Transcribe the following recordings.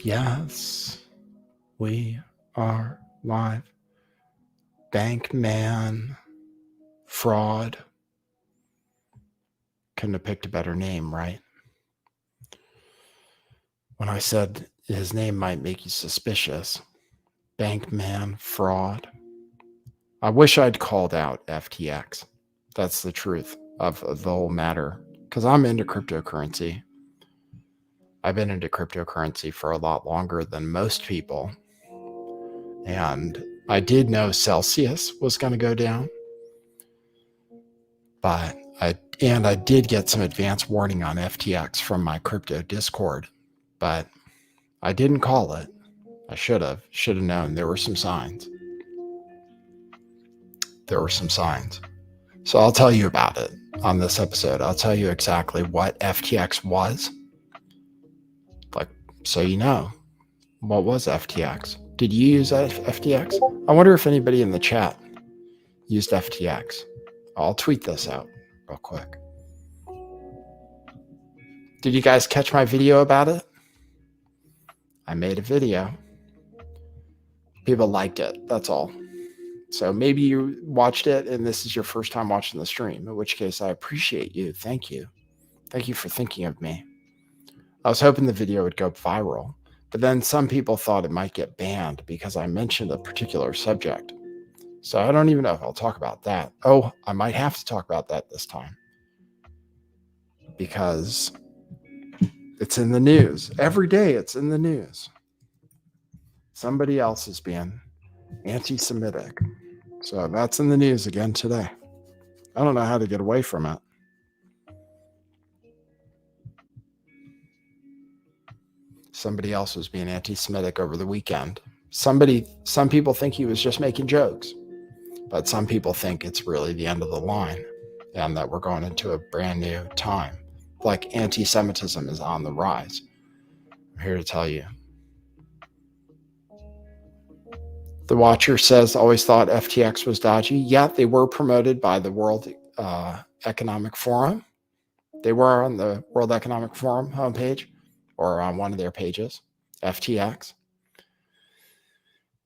Yes, we are live. Bankman fraud. Couldn't have picked a better name, right? When I said his name might make you suspicious, Bankman fraud. I wish I'd called out FTX. That's the truth of the whole matter. Because I'm into cryptocurrency. I've been into cryptocurrency for a lot longer than most people. And I did know Celsius was going to go down. But I did get some advance warning on FTX from my crypto Discord, but I didn't call it. I should have known. There were some signs. So I'll tell you about it on this episode. I'll tell you exactly what FTX was. So you know, what was FTX? Did you use FTX? I wonder if anybody in the chat used FTX. I'll tweet this out real quick. Did you guys catch my video about it? I made a video. People liked it, that's all. So maybe you watched it and this is your first time watching the stream, in which case I appreciate you. Thank you. Thank you for thinking of me. I was hoping the video would go viral, but then some people thought it might get banned because I mentioned a particular subject. So I don't even know if I'll talk about that. Oh, I might have to talk about that this time because it's in the news. Every day it's in the news. Somebody else is being anti-Semitic. So that's in the news again today. I don't know how to get away from it. Somebody else was being anti-Semitic over the weekend. Some people think he was just making jokes, but some people think it's really the end of the line and that we're going into a brand new time. Like anti-Semitism is on the rise. I'm here to tell you. The Watcher says, always thought FTX was dodgy. Yeah, they were promoted by the World Economic Forum. They were on the World Economic Forum homepage or on one of their pages, FTX.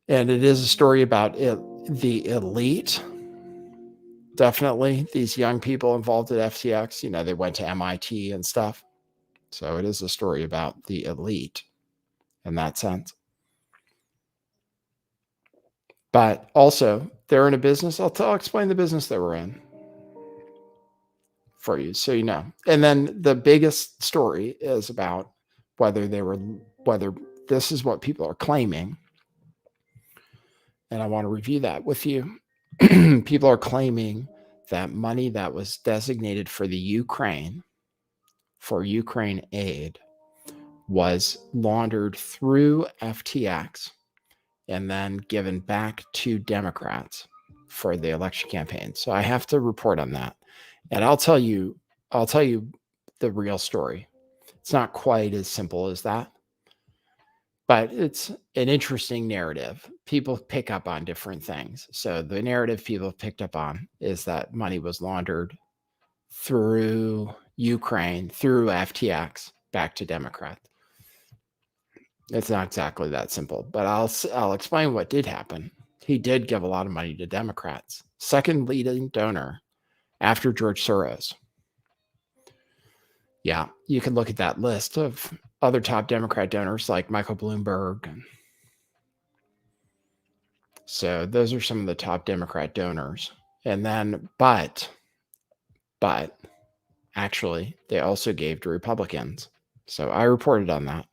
And it is a story about the elite. Definitely these young people involved at FTX, you know, they went to MIT and stuff. So it is a story about the elite in that sense. But also, they're in a business. I'll explain the business they were in for you, so you know. And then the biggest story is about whether this is what people are claiming. And I want to review that with you. People are claiming that money that was designated for the Ukraine, for Ukraine aid, was laundered through FTX and then given back to Democrats for the election campaign. So I have to report on that. And I'll tell you the real story. It's not quite as simple as that, but it's an interesting narrative. People pick up on different things. So the narrative people picked up on is that money was laundered through Ukraine, through FTX, back to Democrats. It's not exactly that simple, but I'll explain what did happen. He did give a lot of money to Democrats. Second leading donor after George Soros. Yeah, you can look at that list of other top Democrat donors like Michael Bloomberg. So those are some of the top Democrat donors. And then, but actually, they also gave to Republicans. So I reported on that.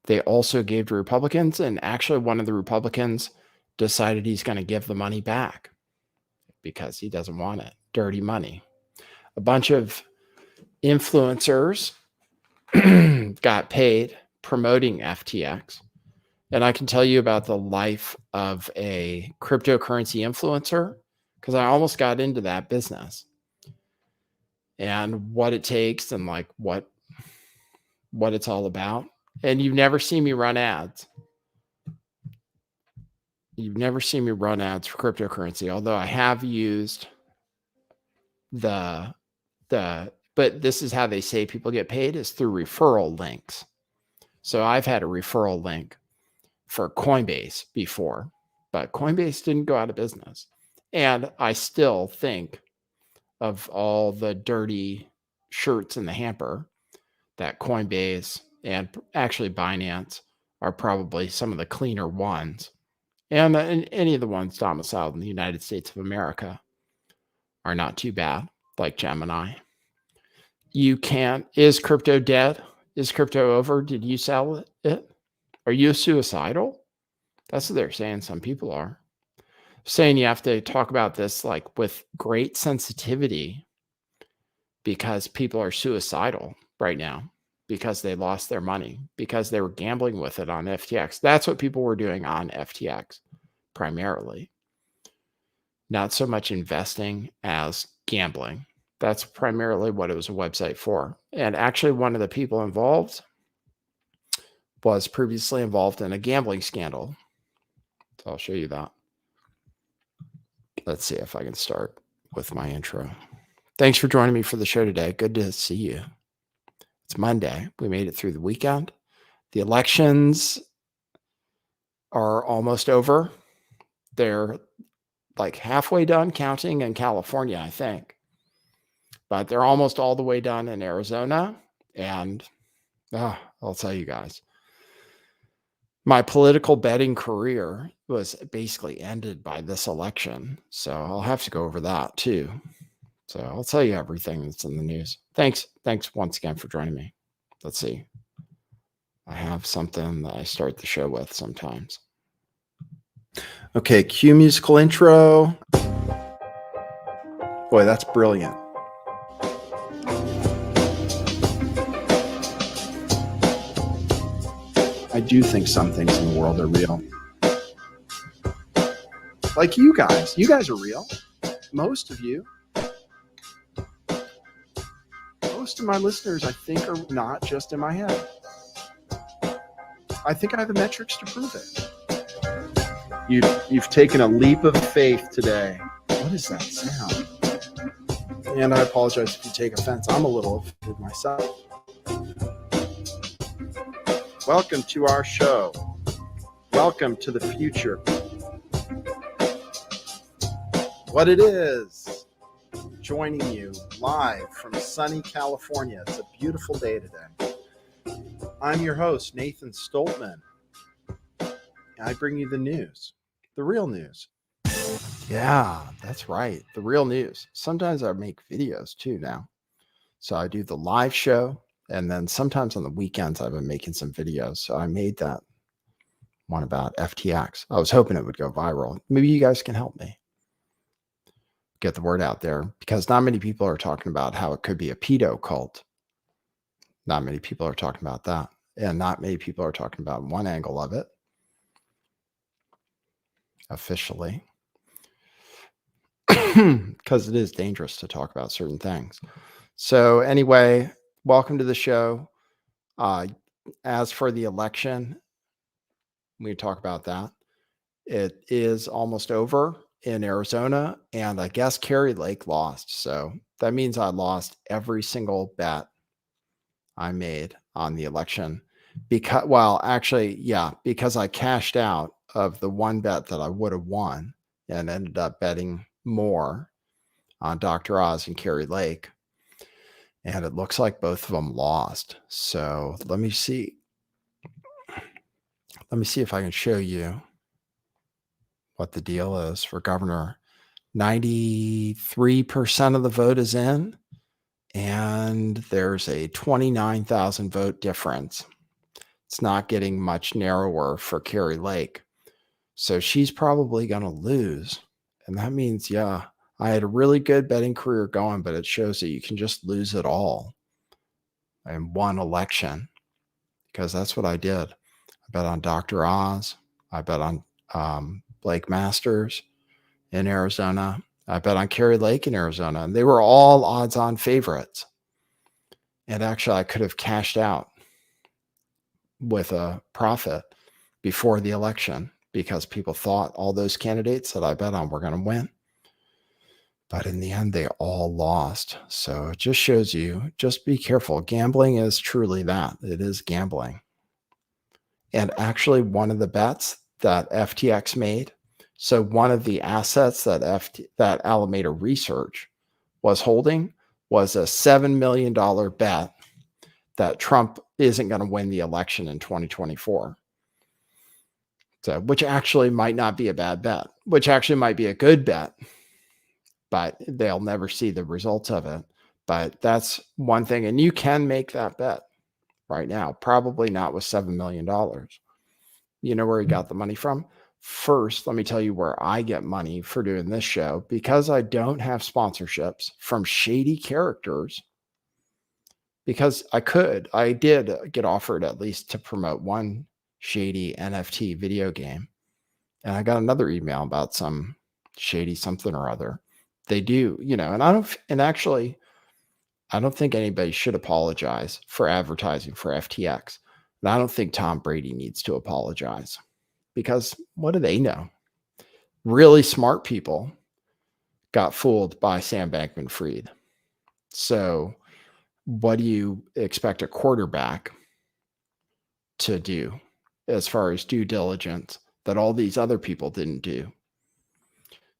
They also gave to Republicans, and actually one of the Republicans decided he's going to give the money back because he doesn't want it. Dirty money. A bunch of influencers got paid promoting FTX. And I can tell you about the life of a cryptocurrency influencer because I almost got into that business and what it takes and like what it's all about. And you've never seen me run ads. You've never seen me run ads for cryptocurrency, although I have used but this is how they say people get paid is through referral links. So I've had a referral link for Coinbase before, but Coinbase didn't go out of business. And I still think of all the dirty shirts in the hamper that Coinbase and actually Binance are probably some of the cleaner ones. And any of the ones domiciled in the United States of America are not too bad, like Gemini. You can't. Is crypto dead? Is crypto over? Did you sell it? Are you suicidal? That's what they're saying. Some people are saying you have to talk about this like with great sensitivity because people are suicidal right now because they lost their money, because they were gambling with it on FTX. That's what people were doing on FTX primarily. Not so much investing as gambling. That's primarily what it was a website for. And actually, one of the people involved was previously involved in a gambling scandal. So I'll show you that. Let's see if I can start with my intro. Thanks for joining me for the show today. Good to see you. It's Monday. We made it through the weekend. The elections are almost over. They're like halfway done counting in California, I think. But they're almost all the way done in Arizona. And I'll tell you guys, my political betting career was basically ended by this election. So I'll have to go over that too. So I'll tell you everything that's in the news. Thanks once again for joining me. Let's see. I have something that I start the show with sometimes. Okay, cue musical intro. Boy, that's brilliant. I do think some things in the world are real. Like you guys. You guys are real. Most of you. Most of my listeners, I think, are not just in my head. I think I have the metrics to prove it. You've taken a leap of faith today. What is that sound? And I apologize if you take offense. I'm a little offended myself. Welcome to our show. Welcome to the future. What it is, joining you live from sunny California. It's a beautiful day today. I'm your host, Nathan Stoltman. I bring you the news, the real news. Yeah, that's right. The real news. Sometimes I make videos too now. So I do the live show. And then sometimes on the weekends, I've been making some videos. So I made that one about FTX. I was hoping it would go viral. Maybe you guys can help me get the word out there because not many people are talking about how it could be a pedo cult. Not many people are talking about that. And not many people are talking about one angle of it officially because it is dangerous to talk about certain things. So anyway, welcome to the show. As for the election, we talk about that. It is almost over in Arizona, and I guess Carrie Lake lost. So that means I lost every single bet I made on the election because I cashed out of the one bet that I would have won and ended up betting more on Dr. Oz and Carrie Lake. And it looks like both of them lost. So let me see. Let me see if I can show you what the deal is for governor. 93% of the vote is in, and there's a 29,000 vote difference. It's not getting much narrower for Carrie Lake. So she's probably going to lose. And that means, I had a really good betting career going, but it shows that you can just lose it all in one election because that's what I did. I bet on Dr. Oz. I bet on Blake Masters in Arizona. I bet on Carrie Lake in Arizona. And they were all odds-on favorites. And actually, I could have cashed out with a profit before the election because people thought all those candidates that I bet on were going to win. But in the end, they all lost. So it just shows you, just be careful. Gambling is truly that. It is gambling. And actually, one of the bets that FTX made, so one of the assets that Alameda Research was holding was a $7 million bet that Trump isn't going to win the election in 2024. So, which actually might not be a bad bet, which actually might be a good bet, but they'll never see the results of it. But that's one thing. And you can make that bet right now, probably not with $7 million. You know where he got the money from? First, let me tell you where I get money for doing this show. Because I don't have sponsorships from shady characters, because I did get offered at least to promote one shady NFT video game. And I got another email about some shady something or other. They do, and actually, I don't think anybody should apologize for advertising for FTX. And I don't think Tom Brady needs to apologize, because what do they know? Really smart people got fooled by Sam Bankman-Fried. So what do you expect a quarterback to do as far as due diligence that all these other people didn't do?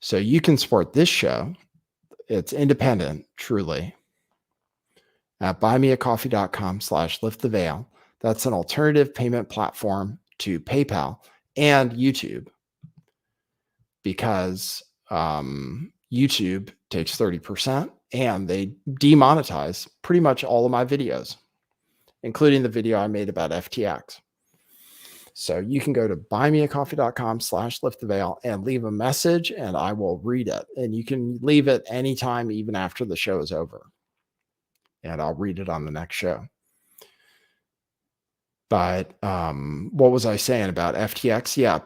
So you can support this show. It's independent, truly, at buymeacoffee.com/lifttheveil. That's an alternative payment platform to PayPal and YouTube, because YouTube takes 30% and they demonetize pretty much all of my videos, including the video I made about FTX. So you can go to buymeacoffee.com/lifttheveil and leave a message, and I will read it. And you can leave it anytime, even after the show is over, and I'll read it on the next show. But what was I saying about FTX? Yeah,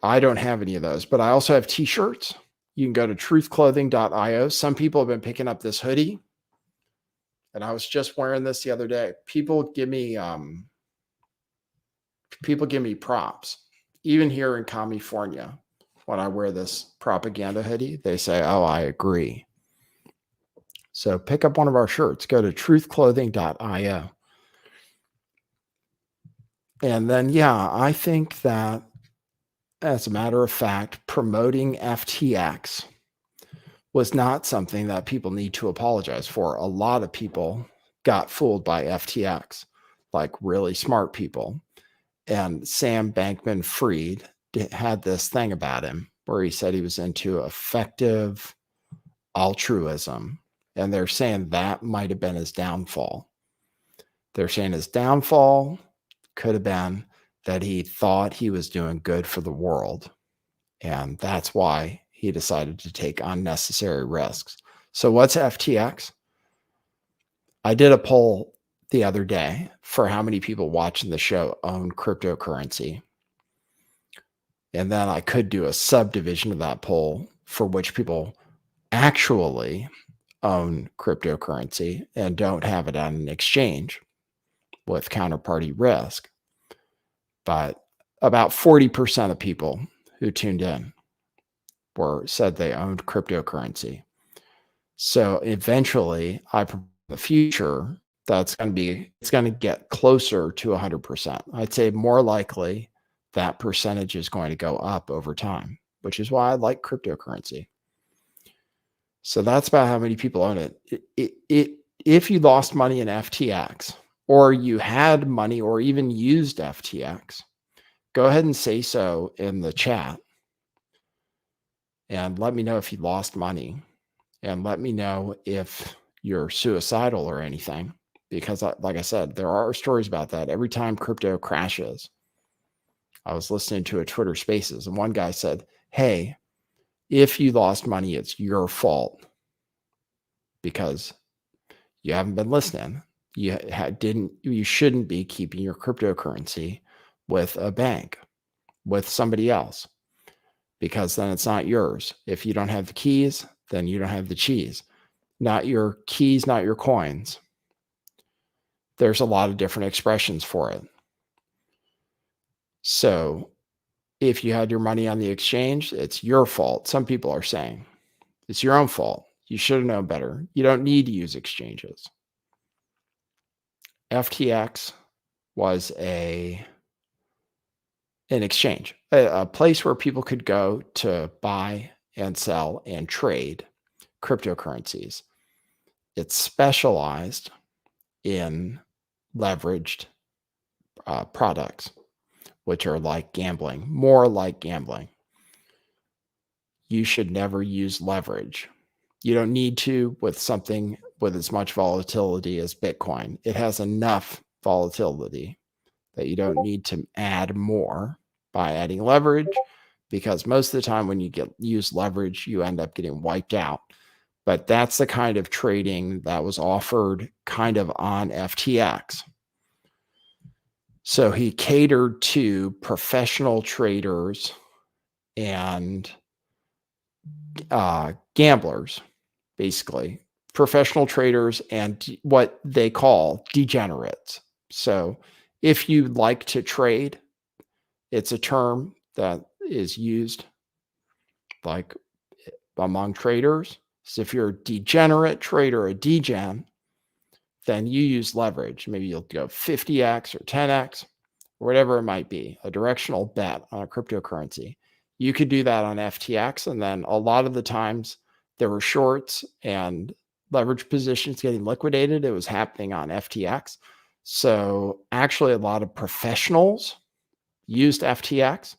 I don't have any of those, but I also have t-shirts. You can go to truthclothing.io. Some people have been picking up this hoodie, and I was just wearing this the other day. People give me props. Even here in California, when I wear this propaganda hoodie, they say, "Oh, I agree." So pick up one of our shirts. Go to truthclothing.io. And then, yeah, I think that, as a matter of fact, promoting FTX was not something that people need to apologize for. A lot of people got fooled by FTX, like really smart people. And Sam Bankman-Fried had this thing about him where he said he was into effective altruism. And they're saying that might have been his downfall. They're saying his downfall could have been that he thought he was doing good for the world. And that's why he decided to take unnecessary risks. So what's FTX? I did a poll the other day for how many people watching the show own cryptocurrency. And then I could do a subdivision of that poll for which people actually own cryptocurrency and don't have it on an exchange with counterparty risk. But about 40% of people who tuned in said they owned cryptocurrency. So eventually, the future, it's going to get closer to 100%. I'd say more likely that percentage is going to go up over time, which is why I like cryptocurrency. So that's about how many people own it. If you lost money in FTX, or you had money or even used FTX, go ahead and say so in the chat. And let me know if you lost money. And let me know if you're suicidal or anything. Because like I said, there are stories about that. Every time crypto crashes, I was listening to a Twitter Spaces, and one guy said, "Hey, if you lost money, it's your fault because you haven't been listening. You shouldn't be keeping your cryptocurrency with a bank, with somebody else, because then it's not yours. If you don't have the keys, then you don't have the cheese. Not your keys, not your coins." There's a lot of different expressions for it. So if you had your money on the exchange, it's your fault. Some people are saying it's your own fault. You should have known better. You don't need to use exchanges. FTX was a an exchange, a place where people could go to buy and sell and trade cryptocurrencies. It's specialized in leveraged products, which are like gambling, more like gambling. You should never use leverage. You don't need to with something with as much volatility as Bitcoin. It has enough volatility that you don't need to add more by adding leverage, because most of the time when you use leverage, you end up getting wiped out. But that's the kind of trading that was offered kind of on FTX. So he catered to professional traders and gamblers, basically professional traders and what they call degenerates. So if you like to trade, it's a term that is used like among traders. So if you're a degenerate trader, a degen, then you use leverage. Maybe you'll go 50x or 10x or whatever it might be, a directional bet on a cryptocurrency. You could do that on FTX. And then a lot of the times there were shorts and leverage positions getting liquidated. It was happening on FTX. So actually a lot of professionals used FTX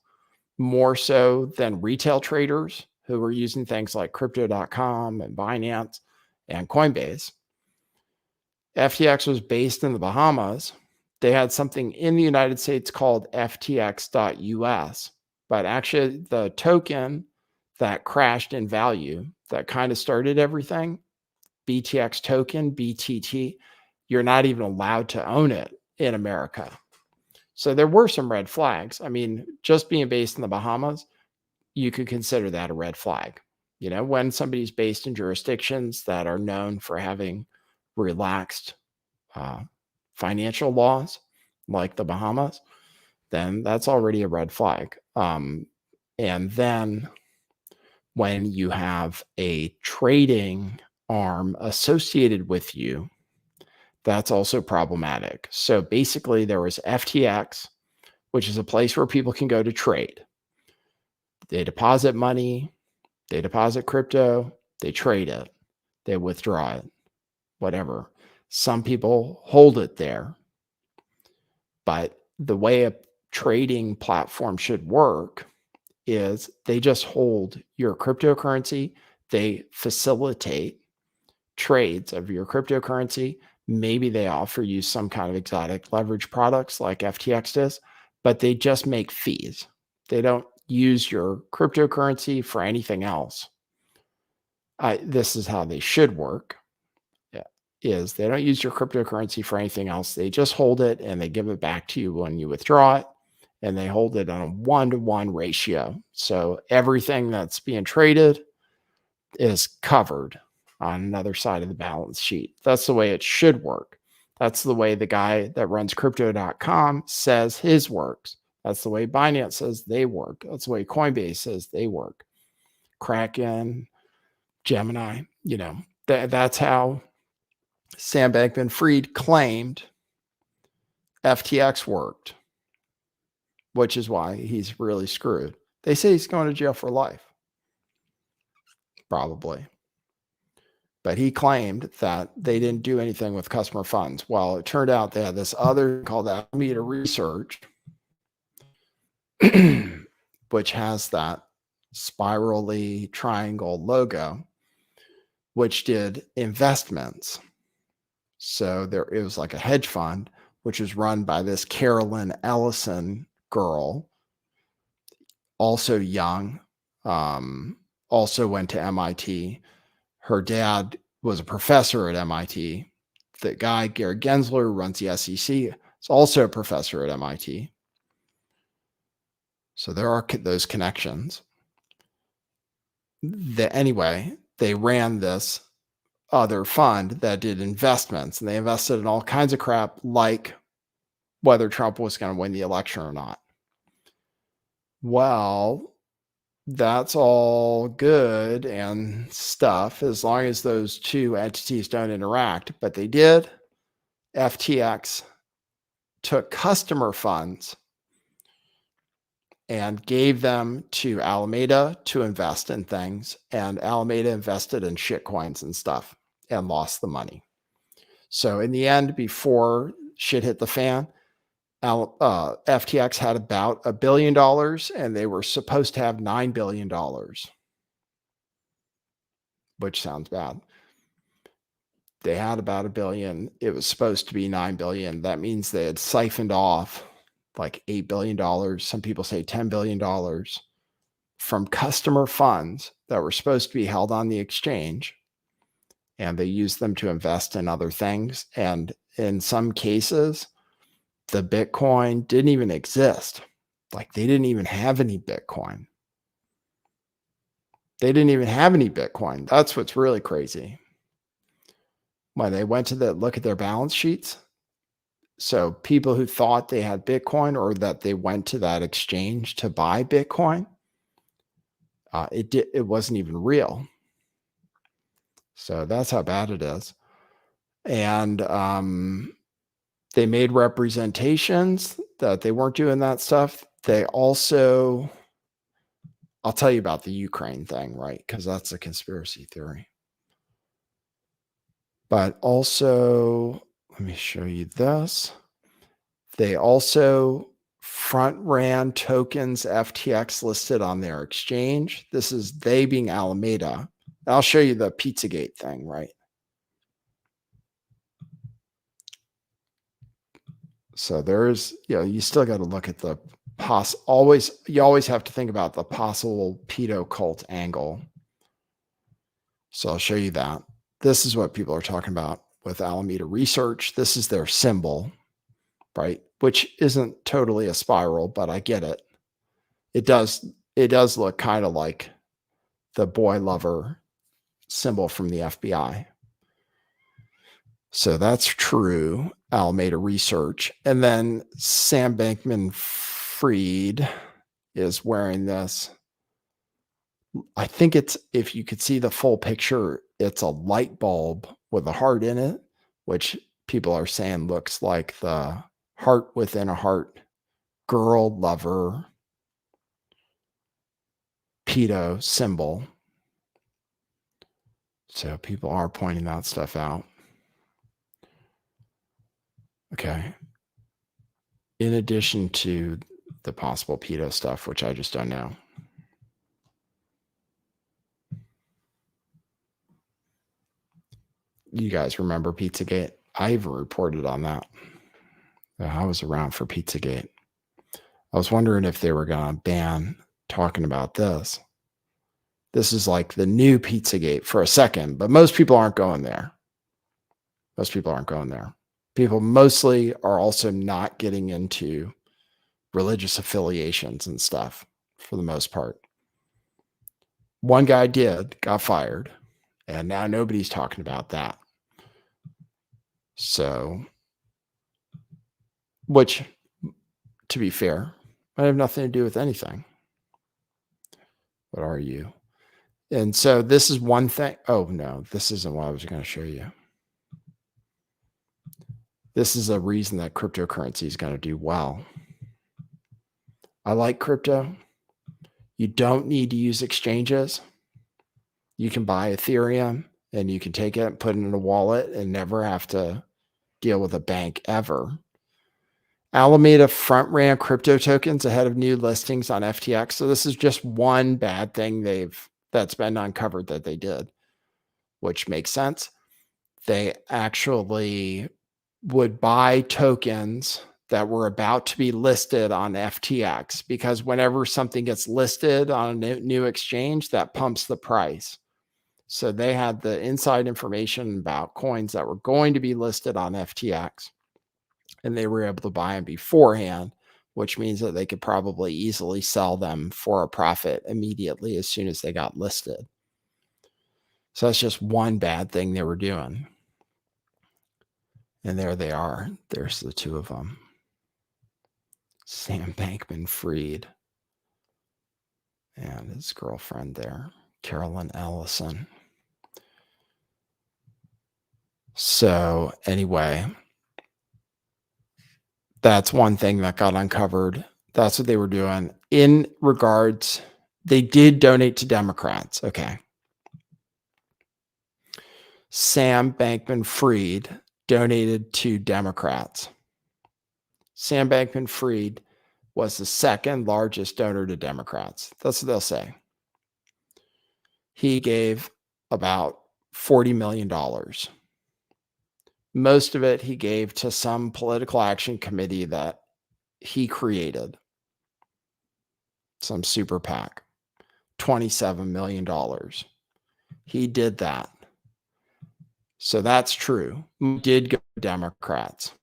more so than retail traders who were using things like crypto.com and Binance and Coinbase. FTX was based in the Bahamas. They had something in the United States called FTX.US, but actually the token that crashed in value that kind of started everything, BTX token, BTT, you're not even allowed to own it in America. So there were some red flags. I mean, just being based in the Bahamas, you could consider that a red flag. You know, when somebody's based in jurisdictions that are known for having relaxed financial laws like the Bahamas, then that's already a red flag. And then when you have a trading arm associated with you, that's also problematic. So basically, there was FTX, which is a place where people can go to trade. They deposit money, they deposit crypto, they trade it, they withdraw it, whatever. Some people hold it there. But the way a trading platform should work is they just hold your cryptocurrency, they facilitate trades of your cryptocurrency. Maybe they offer you some kind of exotic leverage products like FTX does, but they just make fees. They don't use your cryptocurrency for anything else. This is how they should work. Is they don't use your cryptocurrency for anything else. They just hold it and they give it back to you when you withdraw it, and they hold it on a 1-to-1 ratio. So everything that's being traded is covered on another side of the balance sheet. That's the way it should work. That's the way the guy that runs crypto.com says his works. That's the way Binance says they work. That's the way Coinbase says they work. Kraken, Gemini, that's how Sam Bankman-Fried claimed FTX worked, which is why he's really screwed. They say he's going to jail for life, probably. But he claimed that they didn't do anything with customer funds. Well, it turned out they had this other called Alameda Research, which has that spirally triangle logo, which did investments. So it was like a hedge fund, which was run by this Carolyn Ellison girl, also young, also went to MIT. Her dad was a professor at MIT. The guy, Gary Gensler, who runs the SEC, is also a professor at MIT. So there are those connections. Anyway, they ran this other fund that did investments, and they invested in all kinds of crap, like whether Trump was going to win the election or not. Well, that's all good and stuff as long as those two entities don't interact, but they did. FTX took customer funds and gave them to Alameda to invest in things. And Alameda invested in shitcoins and stuff and lost the money. So in the end, before shit hit the fan, FTX had about $1 billion and they were supposed to have $9 billion, which sounds bad. They had about $1 billion. It was supposed to be $9 billion. That means they had siphoned off like $8 billion. Some people say $10 billion from customer funds that were supposed to be held on the exchange. And they used them to invest in other things. And in some cases, the Bitcoin didn't even exist. Like they didn't even have any Bitcoin. They didn't even have any Bitcoin. That's what's really crazy. When they went to look at their balance sheets, so people who thought they had Bitcoin or that they went to that exchange to buy Bitcoin, it wasn't even real. So that's how bad it is. And they made representations that they weren't doing that stuff. They also, I'll tell you about the Ukraine thing, right? Because that's a conspiracy theory. But also, let me show you this. They also front ran tokens FTX listed on their exchange. This is they being Alameda. I'll show you the Pizzagate thing, right? So there's, you still got to look at the you always have to think about the possible pedo cult angle. So I'll show you that. This is what people are talking about with Alameda Research. This is their symbol, right? Which isn't totally a spiral, but I get it. It does look kind of like the boy lover symbol from the FBI. So that's true. Alameda Research. And then Sam Bankman-Fried is wearing this. I think it's, if you could see the full picture, it's a light bulb with a heart in it, which people are saying looks like the heart within a heart girl lover pedo symbol. So people are pointing that stuff out. Okay. In addition to the possible pedo stuff, which I just don't know. You guys remember Pizzagate? I even reported on that. I was around for Pizzagate. I was wondering if they were going to ban talking about this. This is like the new Pizzagate for a second, but most people aren't going there. Most people aren't going there. People mostly are also not getting into religious affiliations and stuff for the most part. One guy got fired, and now nobody's talking about that. So, which, to be fair, might have nothing to do with anything. What are you? And so this is one thing. Oh, no, this isn't what I was going to show you. This is a reason that cryptocurrency is going to do well. I like crypto. You don't need to use exchanges. You can buy Ethereum and you can take it and put it in a wallet and never have to deal with a bank ever. Alameda front ran crypto tokens ahead of new listings on FTX. So this is just one bad thing that's been uncovered that they did, which makes sense. They actually would buy tokens that were about to be listed on FTX, because whenever something gets listed on a new exchange, that pumps the price. So they had the inside information about coins that were going to be listed on FTX, and they were able to buy them beforehand, which means that they could probably easily sell them for a profit immediately as soon as they got listed. So that's just one bad thing they were doing. And there they are. There's the two of them. Sam Bankman-Fried and his girlfriend there, Carolyn Ellison. So anyway, that's one thing that got uncovered. That's what they were doing. in regards, they did donate to Democrats. Okay. Sam Bankman-Fried donated to Democrats. Sam Bankman-Fried was the second largest donor to Democrats. That's what they'll say. He gave about $40 million. Most of it he gave to some political action committee that he created, some super PAC, $27 million. He did that. So that's true. He did go to Democrats.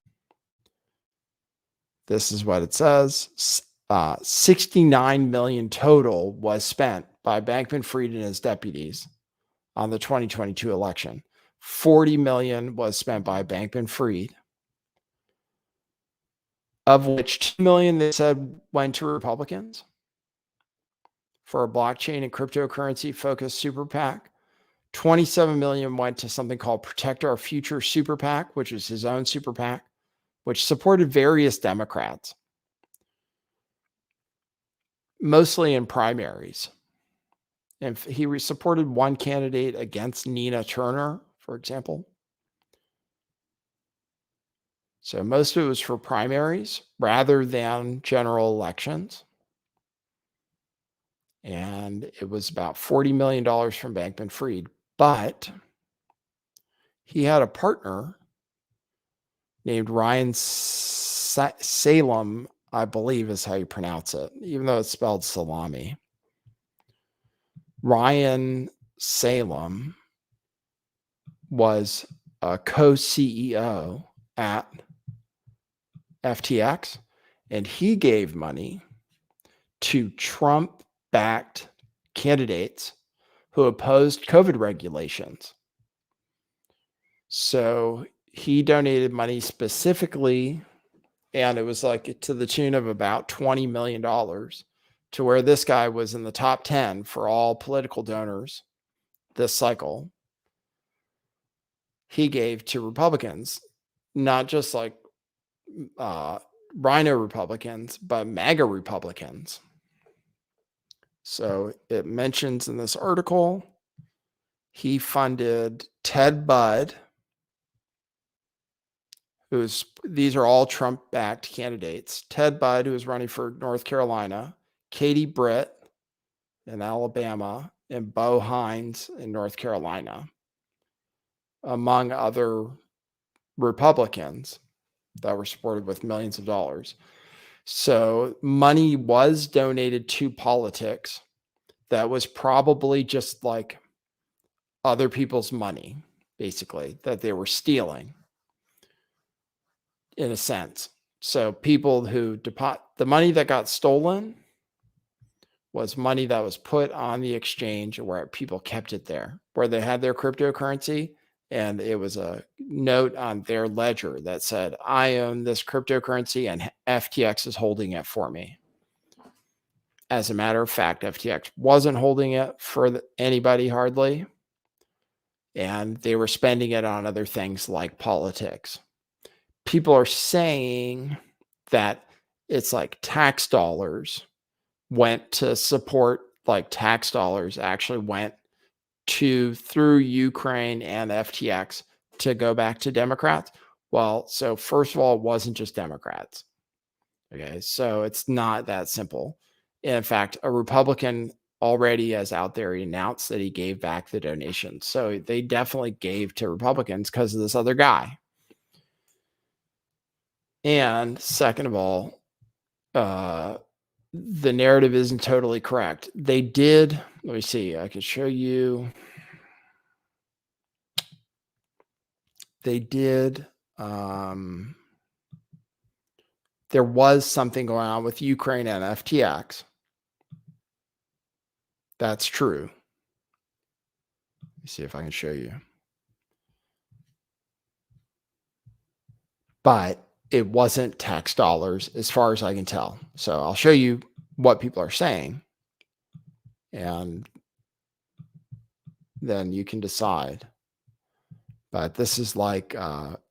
This is what it says. 69 million total was spent by Bankman-Fried and his deputies on the 2022 election. 40 million was spent by Bankman-Fried, of which 2 million they said went to Republicans for a blockchain and cryptocurrency focused super PAC. 27 million went to something called Protect Our Future Super PAC, which is his own super PAC, which supported various Democrats, mostly in primaries. And he supported one candidate against Nina Turner, for example. So most of it was for primaries rather than general elections. And it was about $40 million from Bankman-Fried. But he had a partner named Ryan Salem, I believe is how you pronounce it, even though it's spelled salami. Ryan Salem was a co-CEO at FTX, and he gave money to Trump-backed candidates who opposed COVID regulations. So he donated money specifically, and it was like to the tune of about $20 million, to where this guy was in the top 10 for all political donors this cycle. He gave to Republicans, not just like Rhino Republicans, but MAGA Republicans. So it mentions in this article, he funded Ted Budd, these are all Trump-backed candidates. Ted Budd, who is running for North Carolina, Katie Britt in Alabama, and Bo Hines in North Carolina, among other Republicans that were supported with millions of dollars. So money was donated to politics that was probably just like other people's money, basically, that they were stealing in a sense. So people who the money that got stolen was money that was put on the exchange where people kept it there, where they had their cryptocurrency, and it was a note on their ledger that said, I own this cryptocurrency and FTX is holding it for me. As a matter of fact, FTX wasn't holding it for anybody hardly, and they were spending it on other things like politics. People are saying that it's like tax dollars went to support, like tax dollars actually went through Ukraine and FTX to go back to Democrats. Well, so first of all, it wasn't just Democrats. Okay, so it's not that simple. In fact, a Republican already is out there. He announced that he gave back the donation. So they definitely gave to Republicans because of this other guy. And second of all, the narrative isn't totally correct. They did, let me see, I can show you. They did, there was something going on with Ukraine and FTX. That's true. Let me see if I can show you. But it wasn't tax dollars as far as I can tell. So I'll show you what people are saying, and then you can decide. But this is like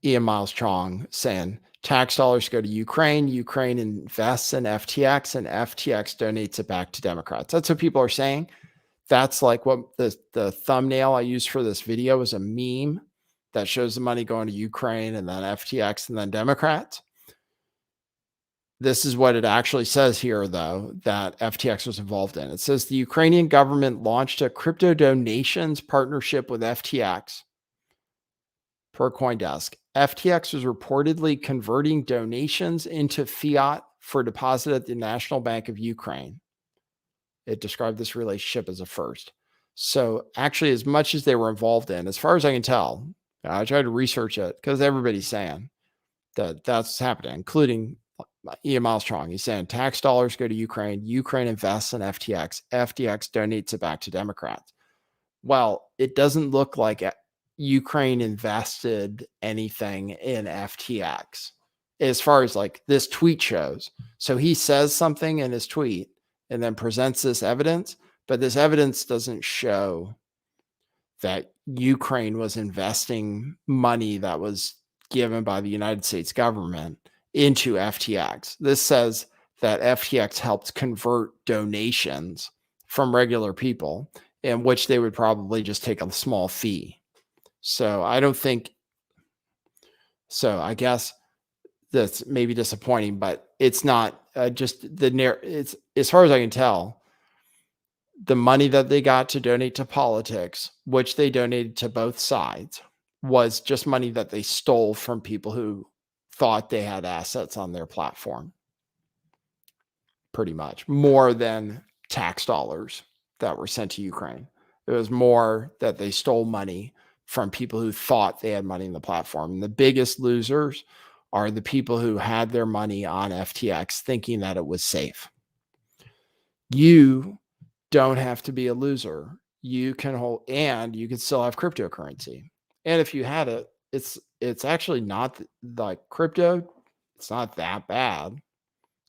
Ian Miles Chong saying Tax dollars go to Ukraine. Ukraine invests in FTX, and FTX donates it back to Democrats. That's what people are saying. That's like what the thumbnail I used for this video is a meme that shows the money going to Ukraine and then FTX and then Democrats. This is what it actually says here, though, that FTX was involved in. It says the Ukrainian government launched a crypto donations partnership with FTX. Per CoinDesk, FTX was reportedly converting donations into fiat for deposit at the National Bank of Ukraine. It described this relationship as a first. So actually, as much as they were involved in, as far as I can tell, I tried to research it because everybody's saying that that's happening, including Ian Malstrong. He's saying tax dollars go to Ukraine. Ukraine invests in FTX. FTX donates it back to Democrats. Well, it doesn't look like Ukraine invested anything in FTX as far as like this tweet shows. So he says something in his tweet and then presents this evidence, but this evidence doesn't show that Ukraine was investing money that was given by the United States government into FTX. This says that FTX helped convert donations from regular people, in which they would probably just take a small fee. So I don't think so. I guess that's maybe disappointing, but it's not just it's as far as I can tell, the money that they got to donate to politics, which they donated to both sides, was just money that they stole from people who thought they had assets on their platform. Pretty much more than tax dollars that were sent to Ukraine. It was more that they stole money from people who thought they had money in the platform. And the biggest losers are the people who had their money on FTX thinking that it was safe. You don't have to be a loser. You can hold, and you can still have cryptocurrency. And if you had it, it's actually not like crypto. It's not that bad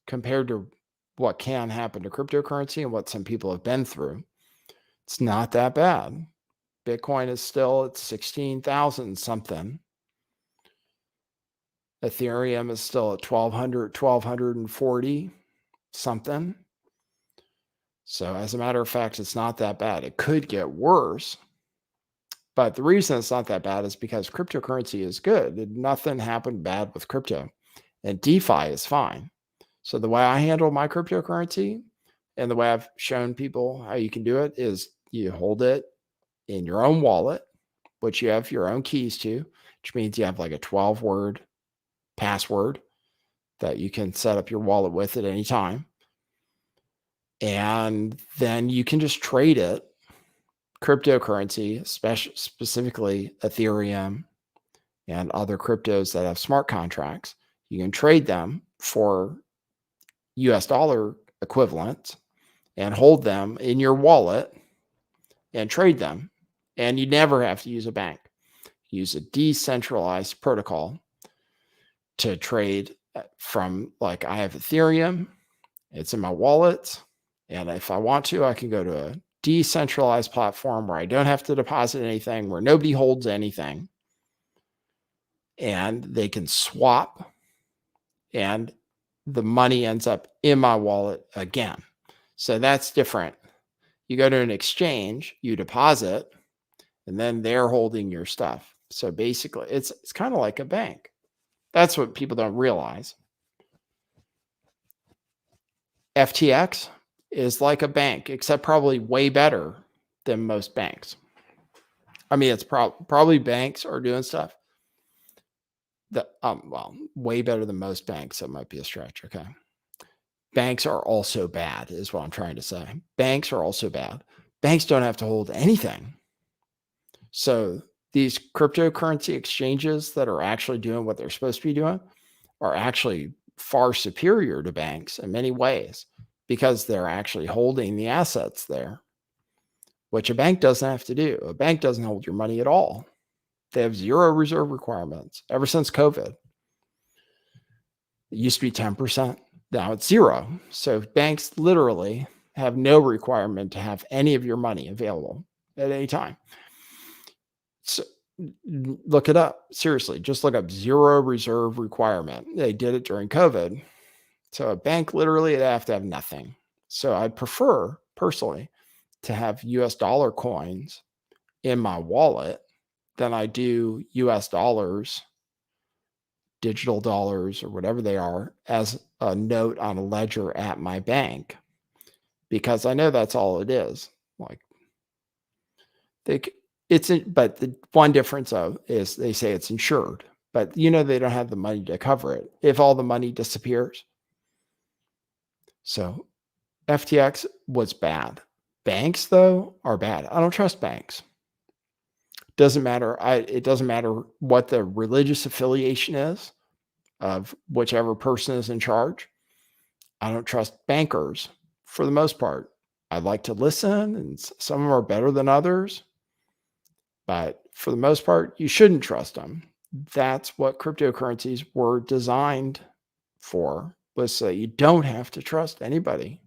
compared to what can happen to cryptocurrency and what some people have been through. It's not that bad. Bitcoin is still at 16,000 something. Ethereum is still at 1,240 something. So as a matter of fact, it's not that bad. It could get worse. But the reason it's not that bad is because cryptocurrency is good. Nothing happened bad with crypto. And DeFi is fine. So the way I handle my cryptocurrency and the way I've shown people how you can do it is you hold it in your own wallet, which you have your own keys to, which means you have like a 12-word password that you can set up your wallet with at any time. And then you can just trade it, cryptocurrency, specifically Ethereum and other cryptos that have smart contracts. You can trade them for US dollar equivalents and hold them in your wallet and trade them. And you never have to use a bank. Use a decentralized protocol to trade from, like, I have Ethereum, it's in my wallet. And if I want to, I can go to a decentralized platform where I don't have to deposit anything, where nobody holds anything. And they can swap, and the money ends up in my wallet again. So that's different. You go to an exchange, you deposit, and then they're holding your stuff. So basically, it's kind of like a bank. That's what people don't realize. FTX is like a bank, except probably way better than most banks. I mean, it's probably banks are doing stuff that, well, way better than most banks. That might be a stretch. Okay. Banks are also bad, is what I'm trying to say. Banks are also bad. Banks don't have to hold anything. So these cryptocurrency exchanges that are actually doing what they're supposed to be doing are actually far superior to banks in many ways, because they're actually holding the assets there, which a bank doesn't have to do. A bank doesn't hold your money at all. They have zero reserve requirements ever since COVID. It used to be 10%. Now it's zero. So banks literally have no requirement to have any of your money available at any time. So Look it up. Seriously, just look up zero reserve requirement. They did it during COVID. So a bank literally they have to have nothing. So I'd prefer personally to have US dollar coins in my wallet than I do US dollars, digital dollars, or whatever they are, as a note on a ledger at my bank, because I know that's all it is. Like they, but the one difference is they say it's insured, but they don't have the money to cover it if all the money disappears. So FTX was bad. Banks, though, are bad. I don't trust banks. Doesn't matter. It doesn't matter what the religious affiliation is of whichever person is in charge. I don't trust bankers for the most part. I like to listen, and some of them are better than others. But for the most part, you shouldn't trust them. That's what cryptocurrencies were designed for, was so you don't have to trust anybody.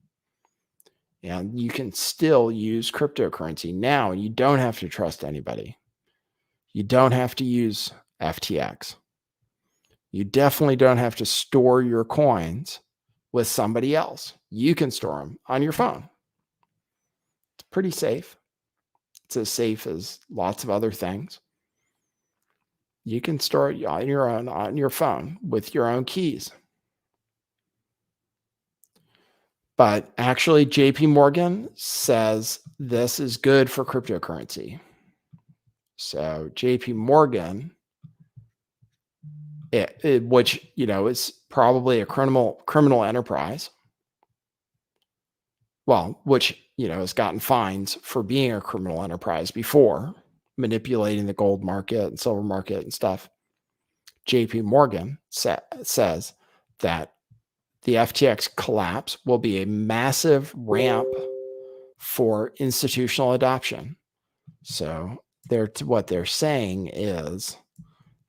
And you can still use cryptocurrency now, and you don't have to trust anybody. You don't have to use FTX. You definitely don't have to store your coins with somebody else. You can store them on your phone. It's pretty safe. It's as safe as lots of other things. You can store it on your phone with your own keys. But actually, JP Morgan says this is good for cryptocurrency. So JP Morgan, which is probably a criminal enterprise, well, which has gotten fines for being a criminal enterprise before, manipulating the gold market and silver market and stuff. JP Morgan says that the FTX collapse will be a massive ramp for institutional adoption. So what they're saying is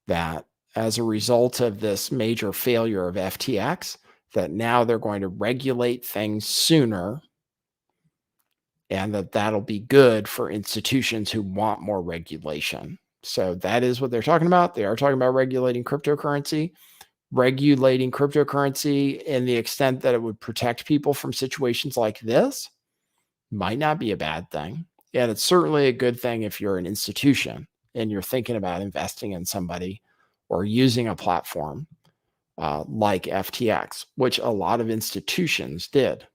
that as a result of this major failure of FTX, that now they're going to regulate things sooner, and that'll be good for institutions who want more regulation. So that is what they're talking about. They are talking about regulating cryptocurrency in the extent that it would protect people from situations like this might not be a bad thing. And it's certainly a good thing if you're an institution and you're thinking about investing in somebody or using a platform like FTX, which a lot of institutions did.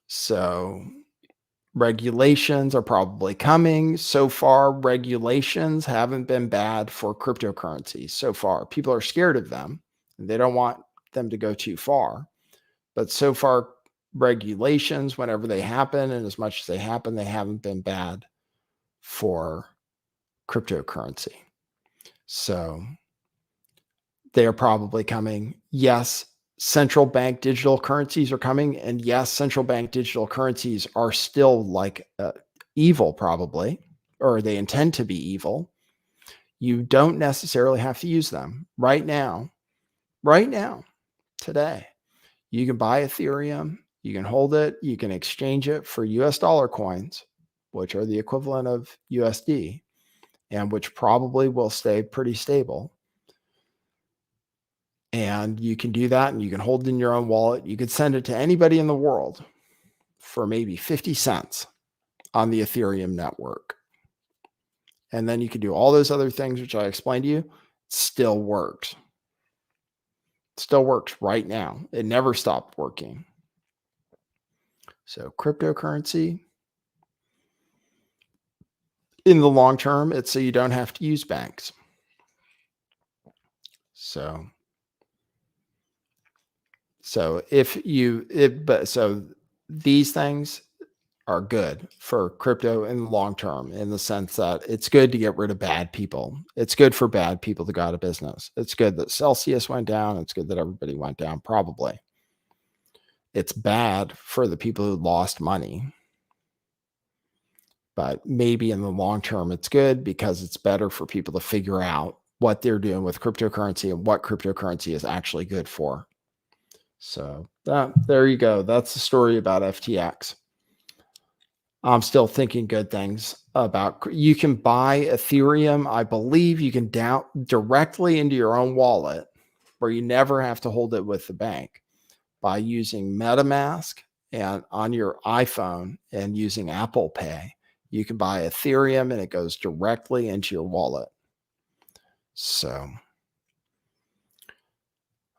So regulations are probably coming. So far, regulations haven't been bad for cryptocurrencies so far. People are scared of them. They don't want them to go too far. But so far, regulations, whenever they happen, and as much as they happen, they haven't been bad for cryptocurrency. So they're probably coming. Yes, central bank digital currencies are coming. And yes, central bank digital currencies are still like evil, probably, or they intend to be evil. You don't necessarily have to use them right now, today. You can buy Ethereum, you can hold it, you can exchange it for US dollar coins, which are the equivalent of USD, and which probably will stay pretty stable. And you can do that, and you can hold it in your own wallet. You could send it to anybody in the world for maybe 50 cents on the Ethereum network. And then you can do all those other things, which I explained to you. It still works. Still works right now. It never stopped working. So cryptocurrency, in the long term, it's so you don't have to use banks. So these things are good for crypto in the long term, in the sense that it's good to get rid of bad people. It's good for bad people to go out of business. It's good that Celsius went down. It's good that everybody went down, probably. It's bad for the people who lost money. But maybe in the long term, it's good because it's better for people to figure out what they're doing with cryptocurrency and what cryptocurrency is actually good for. So there you go. That's the story about FTX. I'm still thinking good things about. You can buy Ethereum. I believe you can down directly into your own wallet, where you never have to hold it with the bank, by using MetaMask and on your iPhone and using Apple Pay. You can buy Ethereum and it goes directly into your wallet. So,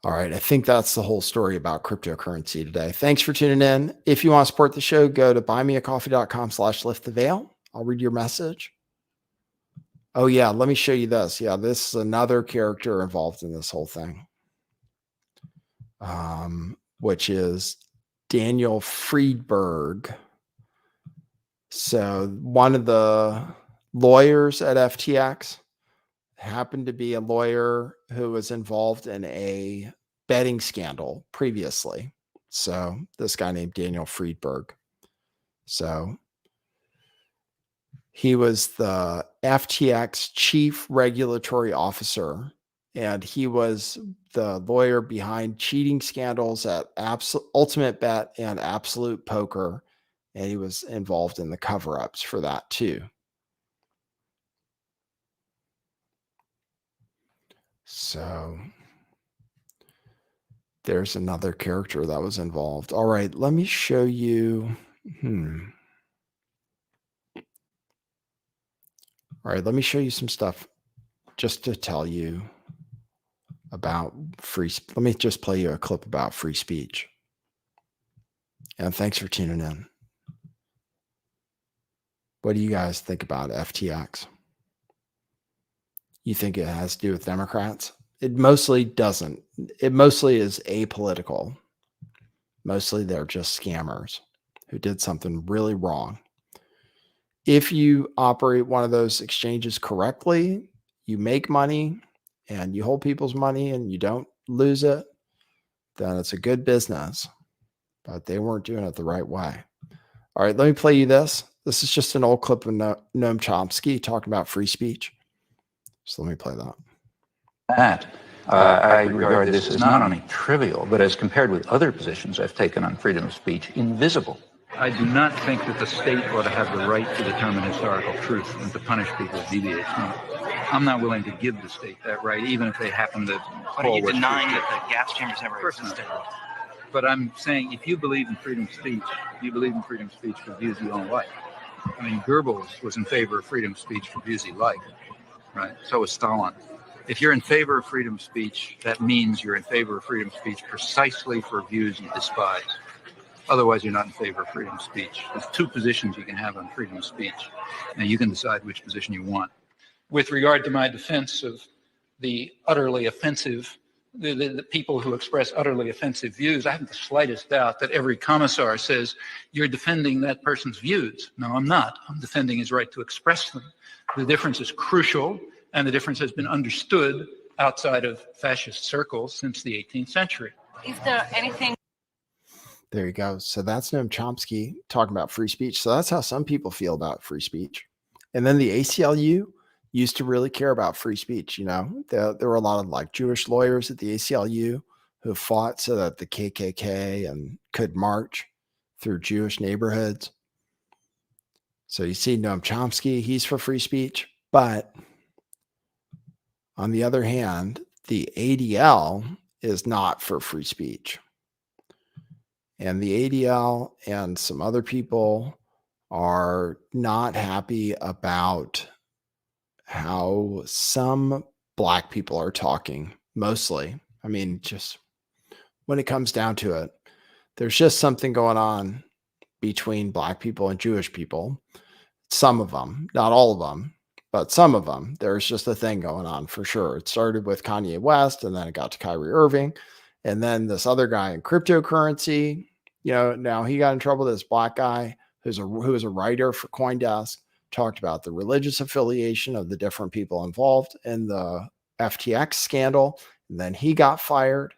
all right, I think that's the whole story about cryptocurrency today. Thanks for tuning in. If you want to support the show, go to buymeacoffee.com/lifttheveil. I'll read your message. Oh, yeah, let me show you this. Yeah, this is another character involved in this whole thing, which is Daniel Friedberg. So one of the lawyers at FTX happened to be a lawyer who was involved in a betting scandal previously. So this guy named Daniel Friedberg. So he was the FTX chief regulatory officer, and he was the lawyer behind cheating scandals at Ultimate Bet and Absolute Poker, and he was involved in the cover-ups for that too. So there's another character that was involved. All right, let me show you. All right, let me show you some stuff just to tell you about free. Let me just play you a clip about free speech. And thanks for tuning in. What do you guys think about FTX? You think it has to do with Democrats? It mostly doesn't. It mostly is apolitical. Mostly they're just scammers who did something really wrong. If you operate one of those exchanges correctly, you make money and you hold people's money and you don't lose it, then it's a good business. But they weren't doing it the right way. All right, let me play you this. This is just an old clip of Noam Chomsky talking about free speech. So let me play that. I regard this as not only trivial, but as compared with other positions I've taken on freedom of speech, invisible. I do not think that the state ought to have the right to determine historical truth and to punish people who deviate from it. I'm not willing to give the state that right, even if they happen to call. But are you denying that the gas chambers never existed? But I'm saying, if you believe in freedom of speech, you believe in freedom of speech for views you don't like. I mean, Goebbels was in favor of freedom of speech for views he liked, right? So was Stalin. If you're in favor of freedom of speech, that means you're in favor of freedom of speech precisely for views you despise. Otherwise, you're not in favor of freedom of speech. There's two positions you can have on freedom of speech, and you can decide which position you want. With regard to my defense of the utterly offensive, the people who express utterly offensive views, I haven't the slightest doubt that every commissar says, you're defending that person's views. No, I'm not. I'm defending his right to express them. The difference is crucial, and the difference has been understood outside of fascist circles since the 18th century. Is there anything? There you go. So that's Noam Chomsky talking about free speech. So that's how some people feel about free speech. And then the ACLU used to really care about free speech. You know, there were a lot of like Jewish lawyers at the ACLU who fought so that the KKK and could march through Jewish neighborhoods. So you see Noam Chomsky, he's for free speech. But on the other hand, the ADL is not for free speech. And the ADL and some other people are not happy about how some Black people are talking, mostly. I mean, just when it comes down to it, there's just something going on between Black people and Jewish people. Some of them, not all of them, but some of them. There's just a thing going on for sure. It started with Kanye West, and then it got to Kyrie Irving. And then this other guy in cryptocurrency, you know, now he got in trouble. This Black guy who is a writer for CoinDesk talked about the religious affiliation of the different people involved in the FTX scandal. And then he got fired.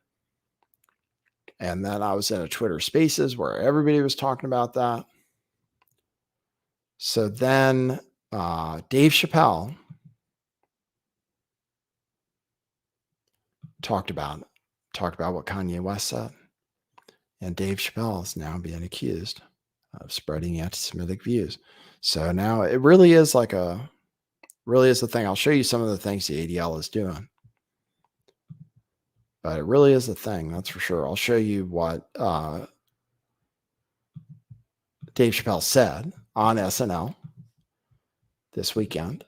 And then I was in a Twitter Spaces where everybody was talking about that. So then Dave Chappelle talked about what Kanye West said. And Dave Chappelle is now being accused of spreading anti-Semitic views. So now it really is like really is the thing. I'll show you some of the things the ADL is doing. But it really is a thing, that's for sure. I'll show you what Dave Chappelle said on SNL this weekend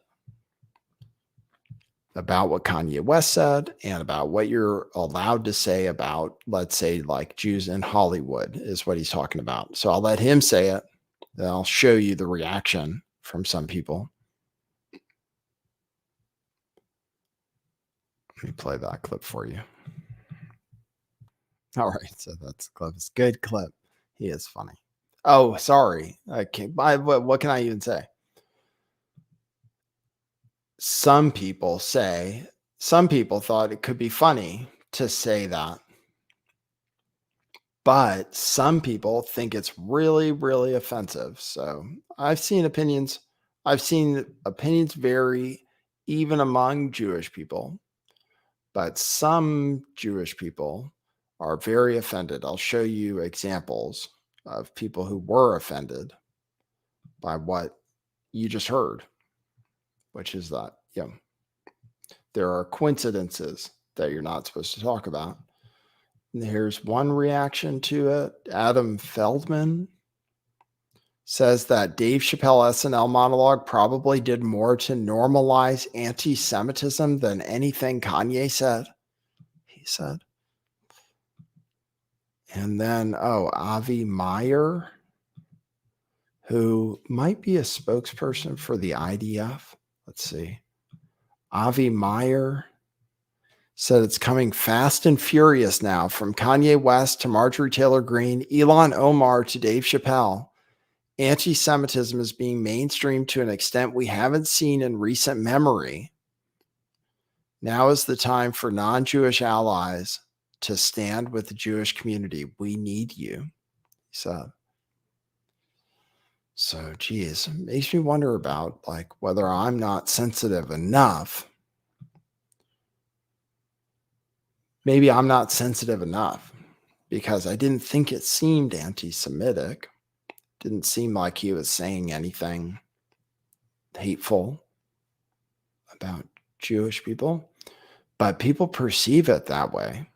about what Kanye West said and about what you're allowed to say about, let's say, like Jews in Hollywood is what he's talking about. So I'll let him say it. Then I'll show you the reaction from some people. Let me play that clip for you. All right, so that's a clip. It's a good clip. He is funny. Oh, sorry. What can I even say? Some people thought it could be funny to say that. But some people think it's really, really offensive. So I've seen opinions vary even among Jewish people. But some Jewish people are very offended. I'll show you examples of people who were offended by what you just heard, which is that, there are coincidences that you're not supposed to talk about. And here's one reaction to it. Adam Feldman says that Dave Chappelle SNL monologue probably did more to normalize anti-Semitism than anything Kanye said. He said. And then, Avi Meyer, who might be a spokesperson for the IDF. Let's see. Avi Meyer said it's coming fast and furious now, from Kanye West to Marjorie Taylor Greene, Ilhan Omar to Dave Chappelle. Anti-Semitism is being mainstreamed to an extent we haven't seen in recent memory. Now is the time for non-Jewish allies to stand with the Jewish community. We need you, he said. So, geez, it makes me wonder about whether I'm not sensitive enough. Maybe I'm not sensitive enough because I didn't think it seemed anti-Semitic. Didn't seem like he was saying anything hateful about Jewish people, but people perceive it that way,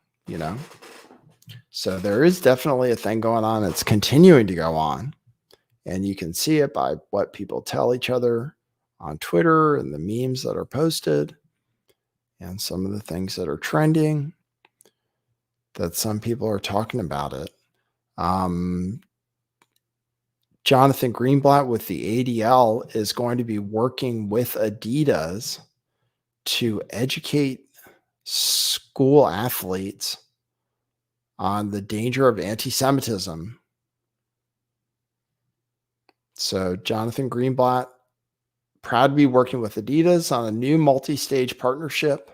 So there is definitely a thing going on. It's continuing to go on. And you can see it by what people tell each other on Twitter and the memes that are posted and some of the things that are trending, that some people are talking about it. Jonathan Greenblatt with the ADL is going to be working with Adidas to educate school athletes on the danger of anti-Semitism. So Jonathan Greenblatt, proud to be working with Adidas on a new multi-stage partnership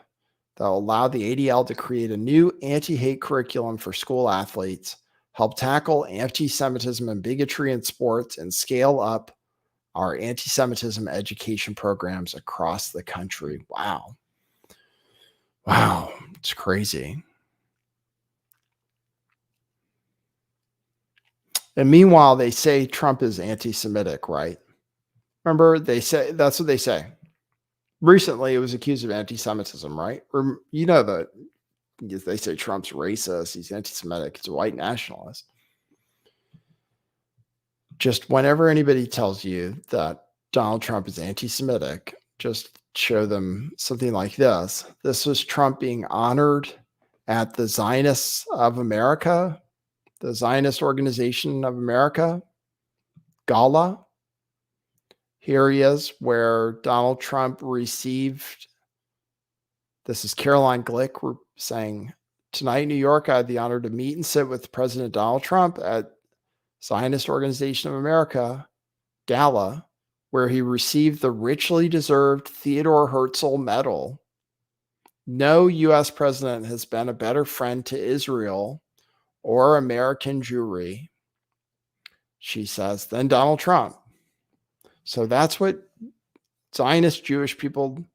that will allow the ADL to create a new anti-hate curriculum for school athletes, help tackle anti-Semitism and bigotry in sports, and scale up our anti-Semitism education programs across the country. Wow. It's crazy. And meanwhile, they say Trump is anti-Semitic, right? Remember, that's what they say. Recently, it was accused of anti-Semitism, right? That they say Trump's racist, he's anti-Semitic, he's a white nationalist. Just whenever anybody tells you that Donald Trump is anti-Semitic, just show them something like this. This was Trump being honored at the Zionists of America, the Zionist Organization of America gala. Here he is, where Donald Trump received. This is Caroline Glick saying, tonight in New York, I had the honor to meet and sit with President Donald Trump at Zionist Organization of America gala, where he received the richly deserved Theodore Herzl Medal. No U.S. president has been a better friend to Israel or American Jewry, she says, than Donald Trump. So that's what Zionist Jewish people,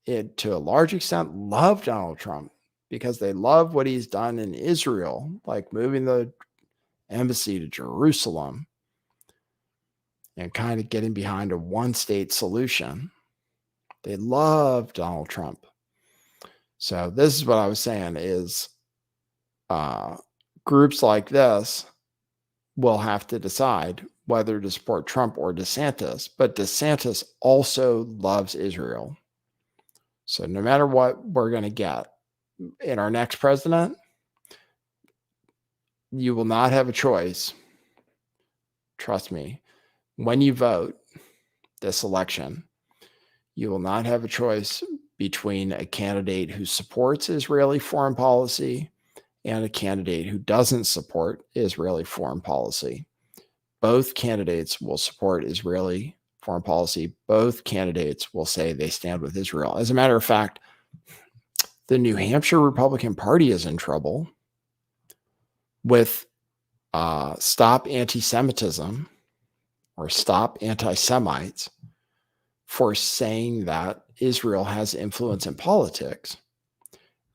to a large extent, love Donald Trump, because they love what he's done in Israel, like moving the embassy to Jerusalem, and kind of getting behind a one-state solution. They love Donald Trump. So this is what I was saying is groups like this will have to decide whether to support Trump or DeSantis. But DeSantis also loves Israel. So no matter what we're going to get in our next president, you will not have a choice. Trust me, when you vote this election, you will not have a choice between a candidate who supports Israeli foreign policy and a candidate who doesn't support Israeli foreign policy. Both candidates will support Israeli foreign policy. Both candidates will say they stand with Israel. As a matter of fact, the New Hampshire Republican Party is in trouble with Stop Anti-Semitism or Stop Anti-Semites for saying that Israel has influence in politics.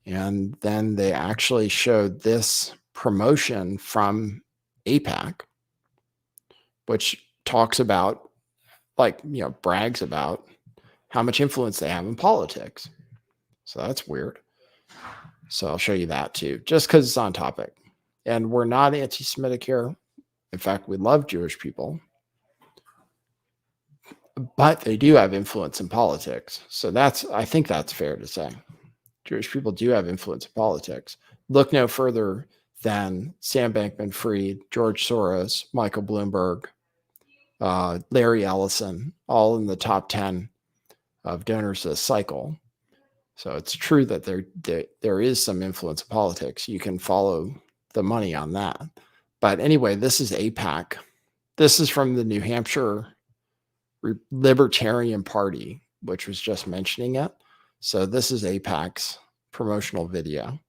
And then they actually showed this promotion from AIPAC, which talks about, brags about how much influence they have in politics. So that's weird. So I'll show you that too, just because it's on topic. And we're not anti-Semitic here. In fact, we love Jewish people. But they do have influence in politics. So I think that's fair to say. Jewish people do have influence in politics. Look no further than Sam Bankman-Fried, George Soros, Michael Bloomberg, Larry Ellison, all in the top 10 of donors this cycle. So it's true that there is some influence in politics. You can follow the money on that. But anyway, this is AIPAC. This is from the New Hampshire Libertarian Party, which was just mentioning it. So this is AIPAC's promotional video.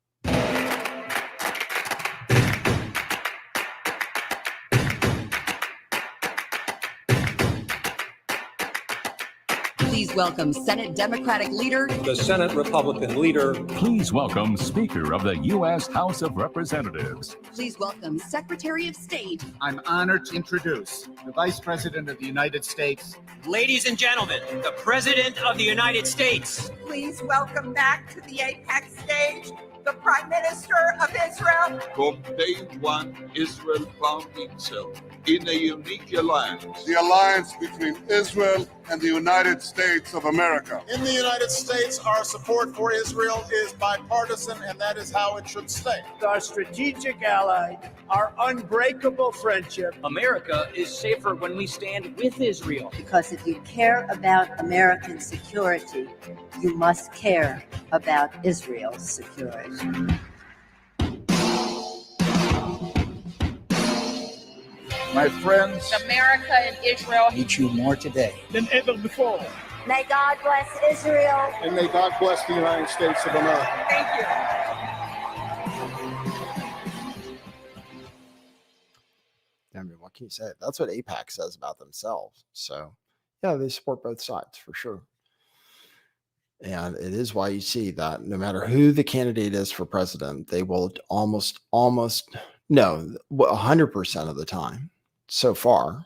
Please welcome Senate Democratic leader, the Senate Republican leader. Please welcome Speaker of the U.S. House of Representatives. Please welcome Secretary of State. I'm honored to introduce the Vice President of the United States. Ladies and gentlemen, the President of the United States. Please welcome back to the AIPAC stage the Prime Minister of Israel. From day one, Israel found itself in a unique alliance. The alliance between Israel and the United States of America. In the United States, our support for Israel is bipartisan, and that is how it should stay. Our strategic ally, our unbreakable friendship. America is safer when we stand with Israel. Because if you care about American security, you must care about Israel's security. My friends, America and Israel need you more today than ever before. May God bless Israel. And may God bless the United States of America. Thank you. I mean, what can you say? That's what AIPAC says about themselves. So, yeah, they support both sides for sure. And it is why you see that no matter who the candidate is for president, they will almost 100% of the time so far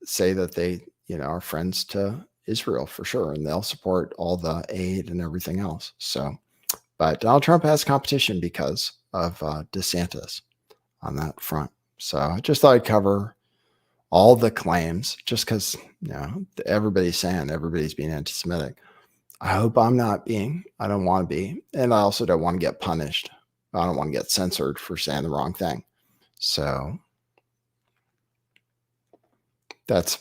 say that they, are friends to Israel for sure. And they'll support all the aid and everything else. So, but Donald Trump has competition because of DeSantis on that front. So I just thought I'd cover all the claims just because, everybody's saying everybody's being anti-Semitic. I hope I'm not being. I don't want to be. And I also don't want to get punished. I don't want to get censored for saying the wrong thing. So but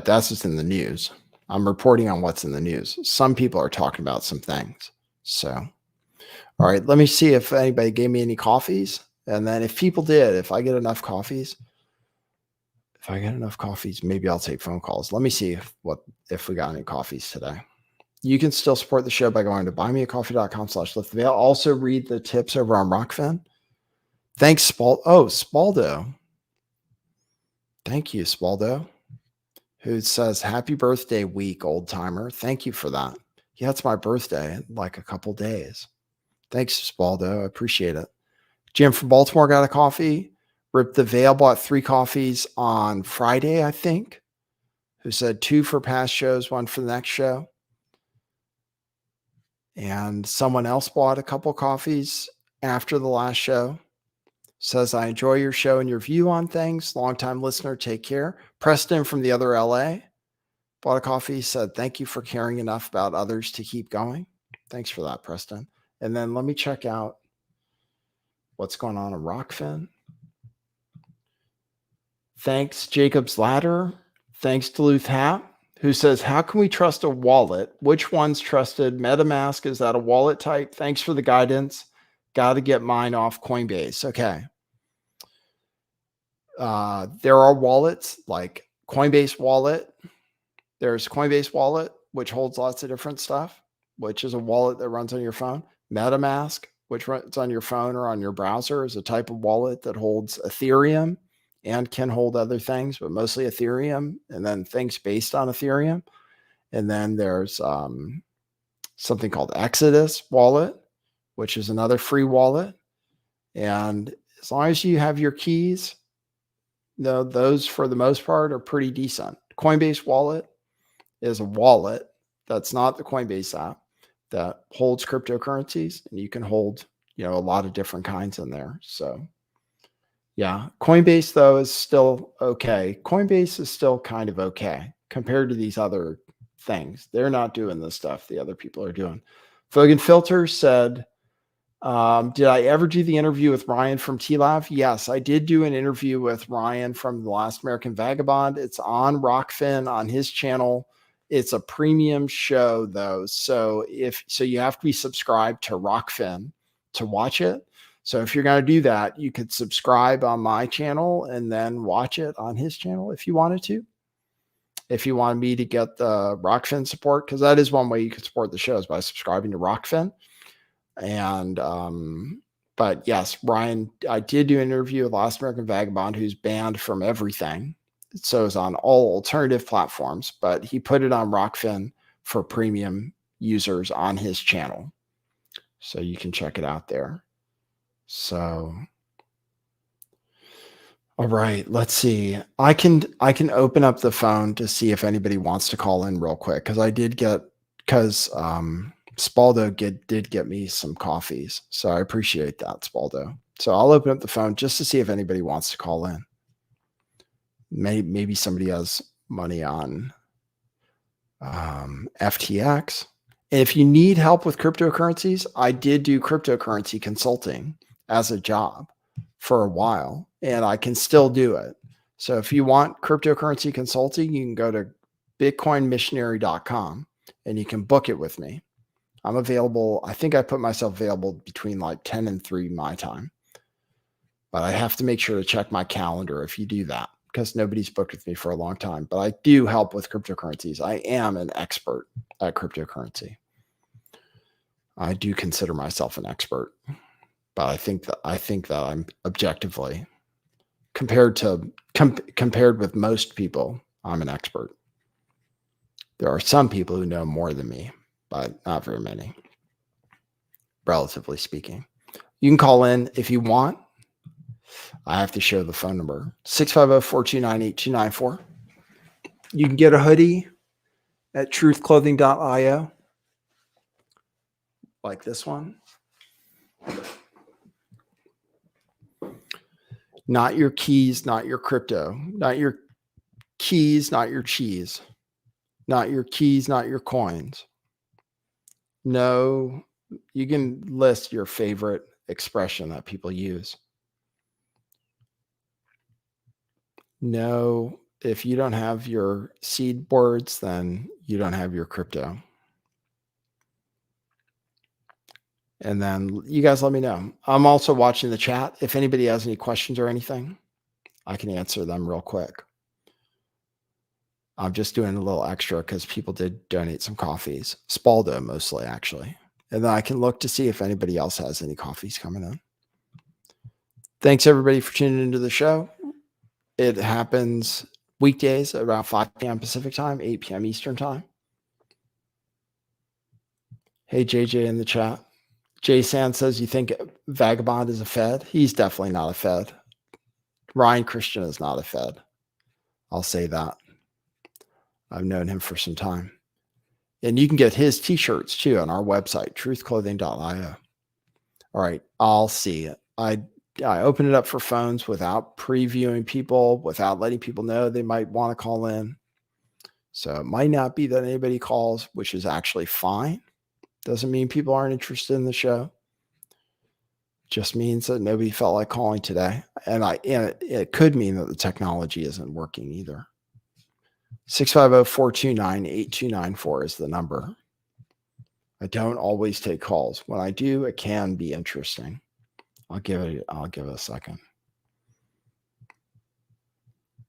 that's what's in the news. I'm reporting on what's in the news. Some people are talking about some things. So, all right, let me see if anybody gave me any coffees. And then if people did, if I get enough coffees, maybe I'll take phone calls. Let me see if we got any coffees today. You can still support the show by going to buymeacoffee.com/lifttheveil. Also read the tips over on Rockfin. Thanks, Spaldo. Thank you, Spaldo, who says, happy birthday week, old timer. Thank you for that. Yeah, it's my birthday in like a couple days. Thanks, Spaldo. I appreciate it. Jim from Baltimore got a coffee. Rip the Veil bought 3 coffees on Friday, I think, who said 2 for past shows, 1 for the next show. And someone else bought a couple coffees after the last show. Says, I enjoy your show and your view on things. Longtime listener, take care. Preston from the other LA bought a coffee, said, thank you for caring enough about others to keep going. Thanks for that, Preston. And then let me check out what's going on in Rockfin. Thanks, Jacob's Ladder. Thanks, Duluth Hat, who says, how can we trust a wallet? Which one's trusted? MetaMask, is that a wallet type? Thanks for the guidance. Got to get mine off Coinbase. Okay. There are wallets like Coinbase Wallet. There's Coinbase Wallet, which holds lots of different stuff, which is a wallet that runs on your phone. MetaMask, which runs on your phone or on your browser, is a type of wallet that holds Ethereum and can hold other things, but mostly Ethereum, and then things based on Ethereum. And then there's something called Exodus Wallet, which is another free wallet. And as long as you have your keys, those for the most part are pretty decent. Coinbase Wallet is a wallet that's not the Coinbase app that holds cryptocurrencies, and you can hold, a lot of different kinds in there. So yeah, Coinbase though is still okay. Coinbase is still kind of okay compared to these other things. They're not doing the stuff the other people are doing. Fogan Filter said, did I ever do the interview with Ryan from TLAV? Yes, I did do an interview with Ryan from The Last American Vagabond. It's on Rockfin on his channel. It's a premium show though. So you have to be subscribed to Rockfin to watch it. So if you're going to do that, you could subscribe on my channel and then watch it on his channel if you wanted to. If you want me to get the Rockfin support, because that is one way you could support the shows, by subscribing to Rockfin. And but yes, Ryan, I did do an interview with Last American Vagabond, who's banned from everything. So it's on all alternative platforms, but he put it on Rockfin for premium users on his channel. So you can check it out there. So all right, let's see. I can open up the phone to see if anybody wants to call in real quick, because Spaldo did get me some coffees. So I appreciate that, Spaldo. So I'll open up the phone just to see if anybody wants to call in. Maybe somebody has money on FTX. And if you need help with cryptocurrencies, I did do cryptocurrency consulting as a job for a while, and I can still do it. So if you want cryptocurrency consulting, you can go to bitcoinmissionary.com and you can book it with me. I'm available. I think I put myself available between like 10 and 3 my time, but I have to make sure to check my calendar if you do that, because nobody's booked with me for a long time. But I do help with cryptocurrencies. I am an expert at cryptocurrency. I do consider myself an expert, but I think that I'm objectively compared with most people, I'm an expert. There are some people who know more than me, but not very many, relatively speaking. You can call in if you want. I have to show the phone number, 650-429-8294. You can get a hoodie at truthclothing.io, like this one. Not your keys, not your crypto. Not your keys, not your cheese. Not your keys, not your coins. No, you can list your favorite expression that people use. No, if you don't have your seed words, then you don't have your crypto. And then you guys let me know. I'm also watching the chat. If anybody has any questions or anything, I can answer them real quick. I'm just doing a little extra because people did donate some coffees. Spaldo mostly, actually. And then I can look to see if anybody else has any coffees coming in. Thanks, everybody, for tuning into the show. It happens weekdays at around 5 p.m. Pacific time, 8 p.m. Eastern time. Hey, JJ in the chat. Jay Sand says, you think Vagabond is a Fed? He's definitely not a Fed. Ryan Christian is not a Fed. I'll say that. I've known him for some time. And you can get his t-shirts too on our website, truthclothing.io. All right, I'll see it. I open it up for phones without previewing people, without letting people know they might want to call in. So it might not be that anybody calls, which is actually fine. Doesn't mean people aren't interested in the show. Just means that nobody felt like calling today. And it could mean that the technology isn't working either. 650-429-8294 is the number. I don't always take calls. When I do, it can be interesting. I'll give it a second.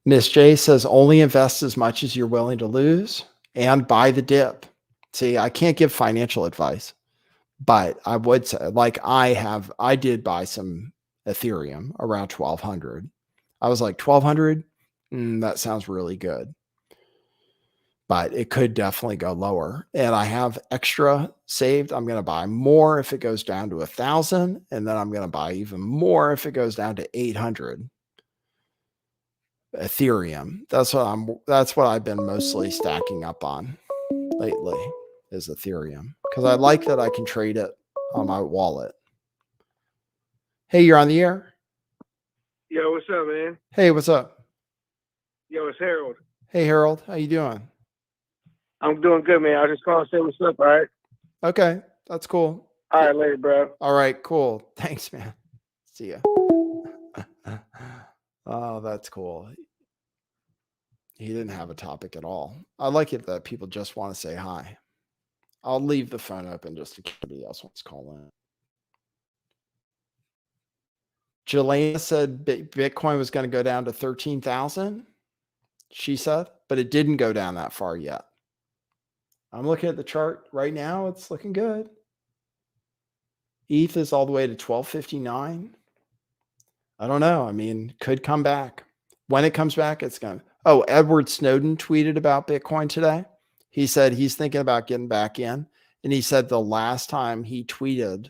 Miss J says only invest as much as you're willing to lose and buy the dip. See, I can't give financial advice, but I would say, like I did buy some Ethereum around 1200. I was like 1200. That sounds really good. But it could definitely go lower. And I have extra saved. I'm going to buy more if it goes down to 1,000. And then I'm going to buy even more if it goes down to 800. Ethereum. That's what I've been mostly stacking up on lately is Ethereum. Because I like that I can trade it on my wallet. Hey, you're on the air. Yo, what's up, man? Hey, what's up? Yo, it's Harold. Hey, Harold. How you doing? I'm doing good, man. I was just calling to say what's up, all right? Okay, that's cool. All right, later, bro. All right, cool. Thanks, man. See ya. Oh, that's cool. He didn't have a topic at all. I like it that people just want to say hi. I'll leave the phone open just in case somebody else wants to call in. Jelena said Bitcoin was going to go down to 13,000. She said, but it didn't go down that far yet. I'm looking at the chart right now. It's looking good. ETH is all the way to 1259. I don't know. I mean, could come back. When it comes back, it's going to. Oh, Edward Snowden tweeted about Bitcoin today. He said he's thinking about getting back in. And he said the last time he tweeted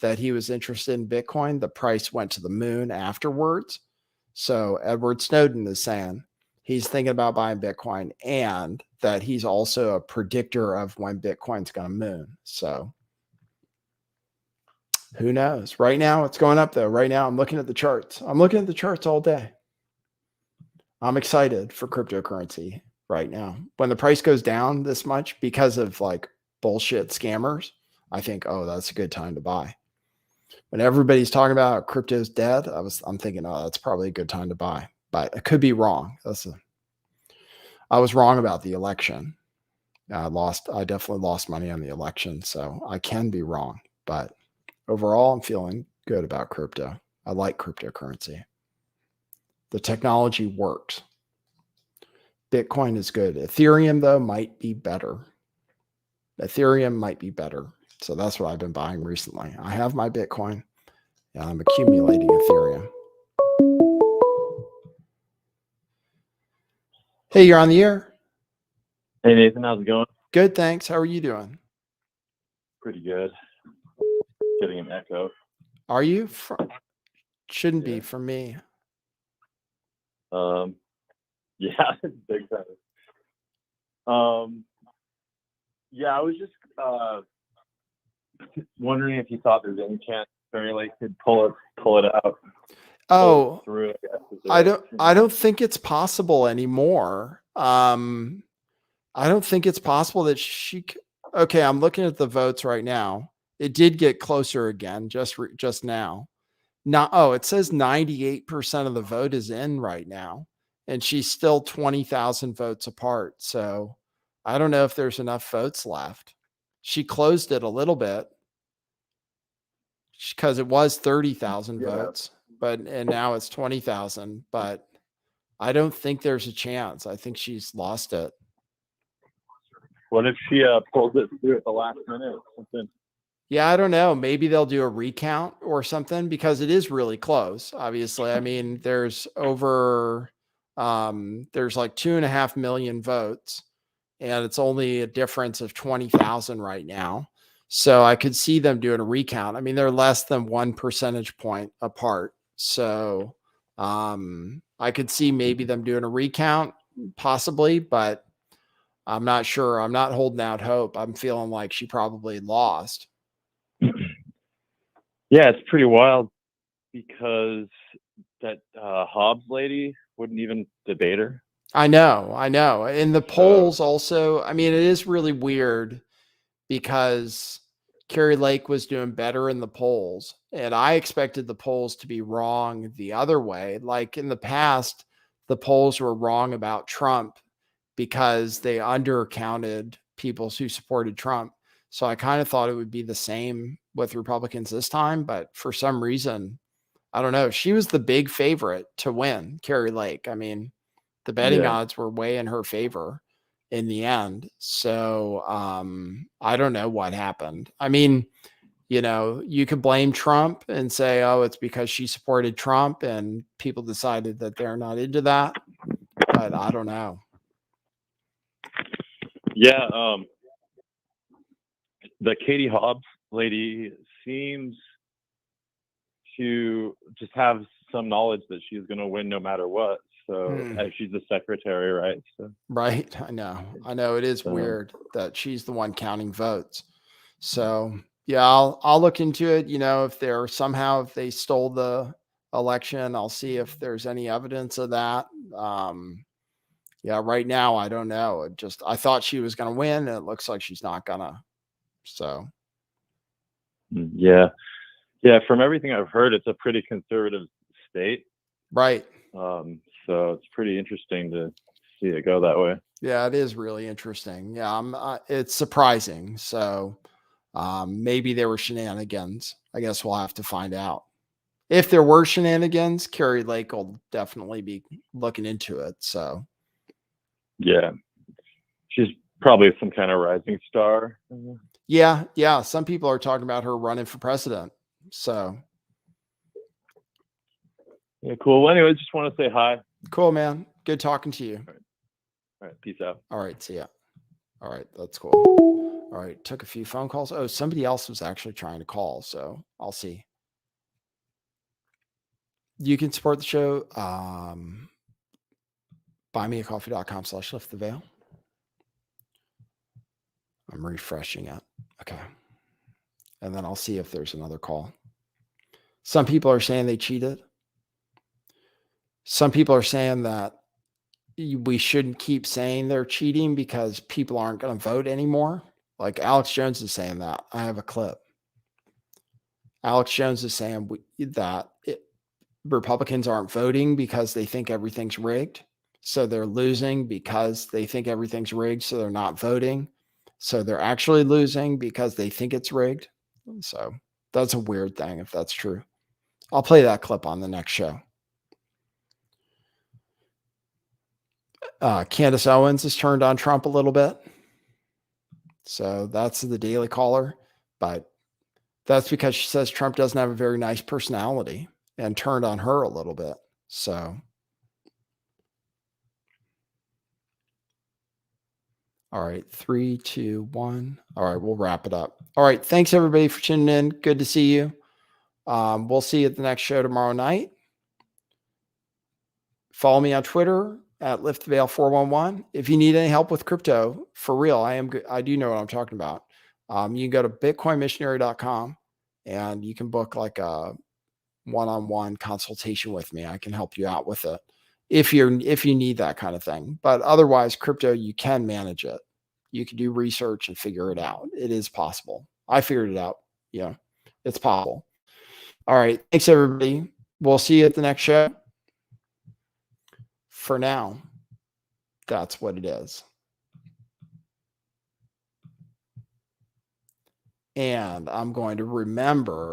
that he was interested in Bitcoin, the price went to the moon afterwards. So Edward Snowden is saying he's thinking about buying Bitcoin and that he's also a predictor of when Bitcoin's going to moon. So who knows? Right now it's going up though. Right now I'm looking at the charts. I'm looking at the charts all day. I'm excited for cryptocurrency right now. When the price goes down this much because of like bullshit scammers, I think, oh, that's a good time to buy. When everybody's talking about crypto's dead, I'm thinking, oh, that's probably a good time to buy. But I could be wrong. I was wrong about the election. I definitely lost money on the election, so I can be wrong. But overall, I'm feeling good about crypto. I like cryptocurrency. The technology works. Bitcoin is good. Ethereum, though, might be better. Ethereum might be better. So that's what I've been buying recently. I have my Bitcoin, and I'm accumulating Ethereum. Hey, you're on the air. Hey, Nathan. How's it going? Good, thanks. How are you doing? Pretty good. Getting an echo. Are you? Shouldn't be for me. Yeah, big time. Yeah, I was just wondering if you thought there's any chance Barry Lake could pull it out. Oh, through, I don't think it's possible anymore. I don't think it's possible that okay, I'm looking at the votes right now. It did get closer again just now. It says 98% of the vote is in right now, and she's still 20,000 votes apart. So I don't know if there's enough votes left. She closed it a little bit because it was 30,000 votes, and now it's 20,000. But I don't think there's a chance. I think she's lost it. What if she pulls it through at the last minute or something? Yeah, I don't know. Maybe they'll do a recount or something because it is really close. Obviously, I mean, there's like 2.5 million votes, and it's only a difference of 20,000 right now. So I could see them doing a recount. I mean, they're less than 1 percentage point apart. So I could see maybe them doing a recount, possibly, but I'm not sure. I'm not holding out hope. I'm feeling like she probably lost. Yeah, it's pretty wild because that Hobbs lady wouldn't even debate her. I know. And the polls also, I mean, it is really weird because Carrie Lake was doing better in the polls, and I expected the polls to be wrong the other way. Like in the past, the polls were wrong about Trump because they undercounted people who supported Trump. So I kind of thought it would be the same with Republicans this time, but for some reason, I don't know. She was the big favorite to win, Carrie Lake. I mean, the betting odds were way in her favor in the end. So I don't know what happened. I mean, you know, you could blame Trump and say, oh, it's because she supported Trump and people decided that they're not into that. But I don't know. Yeah, the Katie Hobbs lady seems to just have some knowledge that she's going to win no matter what. So she's the secretary, right? So. Right. I know it is weird that she's the one counting votes. So yeah, I'll look into it. You know, if they stole the election, I'll see if there's any evidence of that. Yeah, right now I don't know. I thought she was going to win, and it looks like she's not gonna. So yeah. From everything I've heard, it's a pretty conservative state, right? So it's pretty interesting to see it go that way. Yeah, it is really interesting. Yeah, it's surprising. So maybe there were shenanigans. I guess we'll have to find out. If there were shenanigans, Carrie Lake will definitely be looking into it. So yeah, she's probably some kind of rising star. Yeah. Some people are talking about her running for president. So yeah, cool. Well, anyway, just want to say hi. Cool, man. Good talking to you. All right. Peace out. All right. See ya. All right. That's cool. All right. Took a few phone calls. Oh, somebody else was actually trying to call. So I'll see. You can support the show. Buymeacoffee.com/lifttheveil. I'm refreshing it. Okay. And then I'll see if there's another call. Some people are saying they cheated. Some people are saying that we shouldn't keep saying they're cheating because people aren't going to vote anymore. Like Alex Jones is saying that. I have a clip. Alex Jones is saying that Republicans aren't voting because they think everything's rigged. So they're losing because they think everything's rigged. So they're not voting. So they're actually losing because they think it's rigged. So that's a weird thing if that's true. I'll play that clip on the next show. Candace Owens has turned on Trump a little bit. So that's the Daily Caller. But that's because she says Trump doesn't have a very nice personality and turned on her a little bit. So, all right, 3, 2, 1. All right, we'll wrap it up. All right, thanks everybody for tuning in. Good to see you. We'll see you at the next show tomorrow night. Follow me on Twitter at lifttheveil411. If you need any help with crypto, for real, I do know what I'm talking about. You can go to bitcoinmissionary.com and you can book like a one-on-one consultation with me. I can help you out with it if you need that kind of thing. But otherwise, crypto, you can manage it. You can do research and figure it out. It is possible. I figured it out. Yeah, it's possible. All right. Thanks, everybody. We'll see you at the next show. For now, that's what it is. And I'm going to remember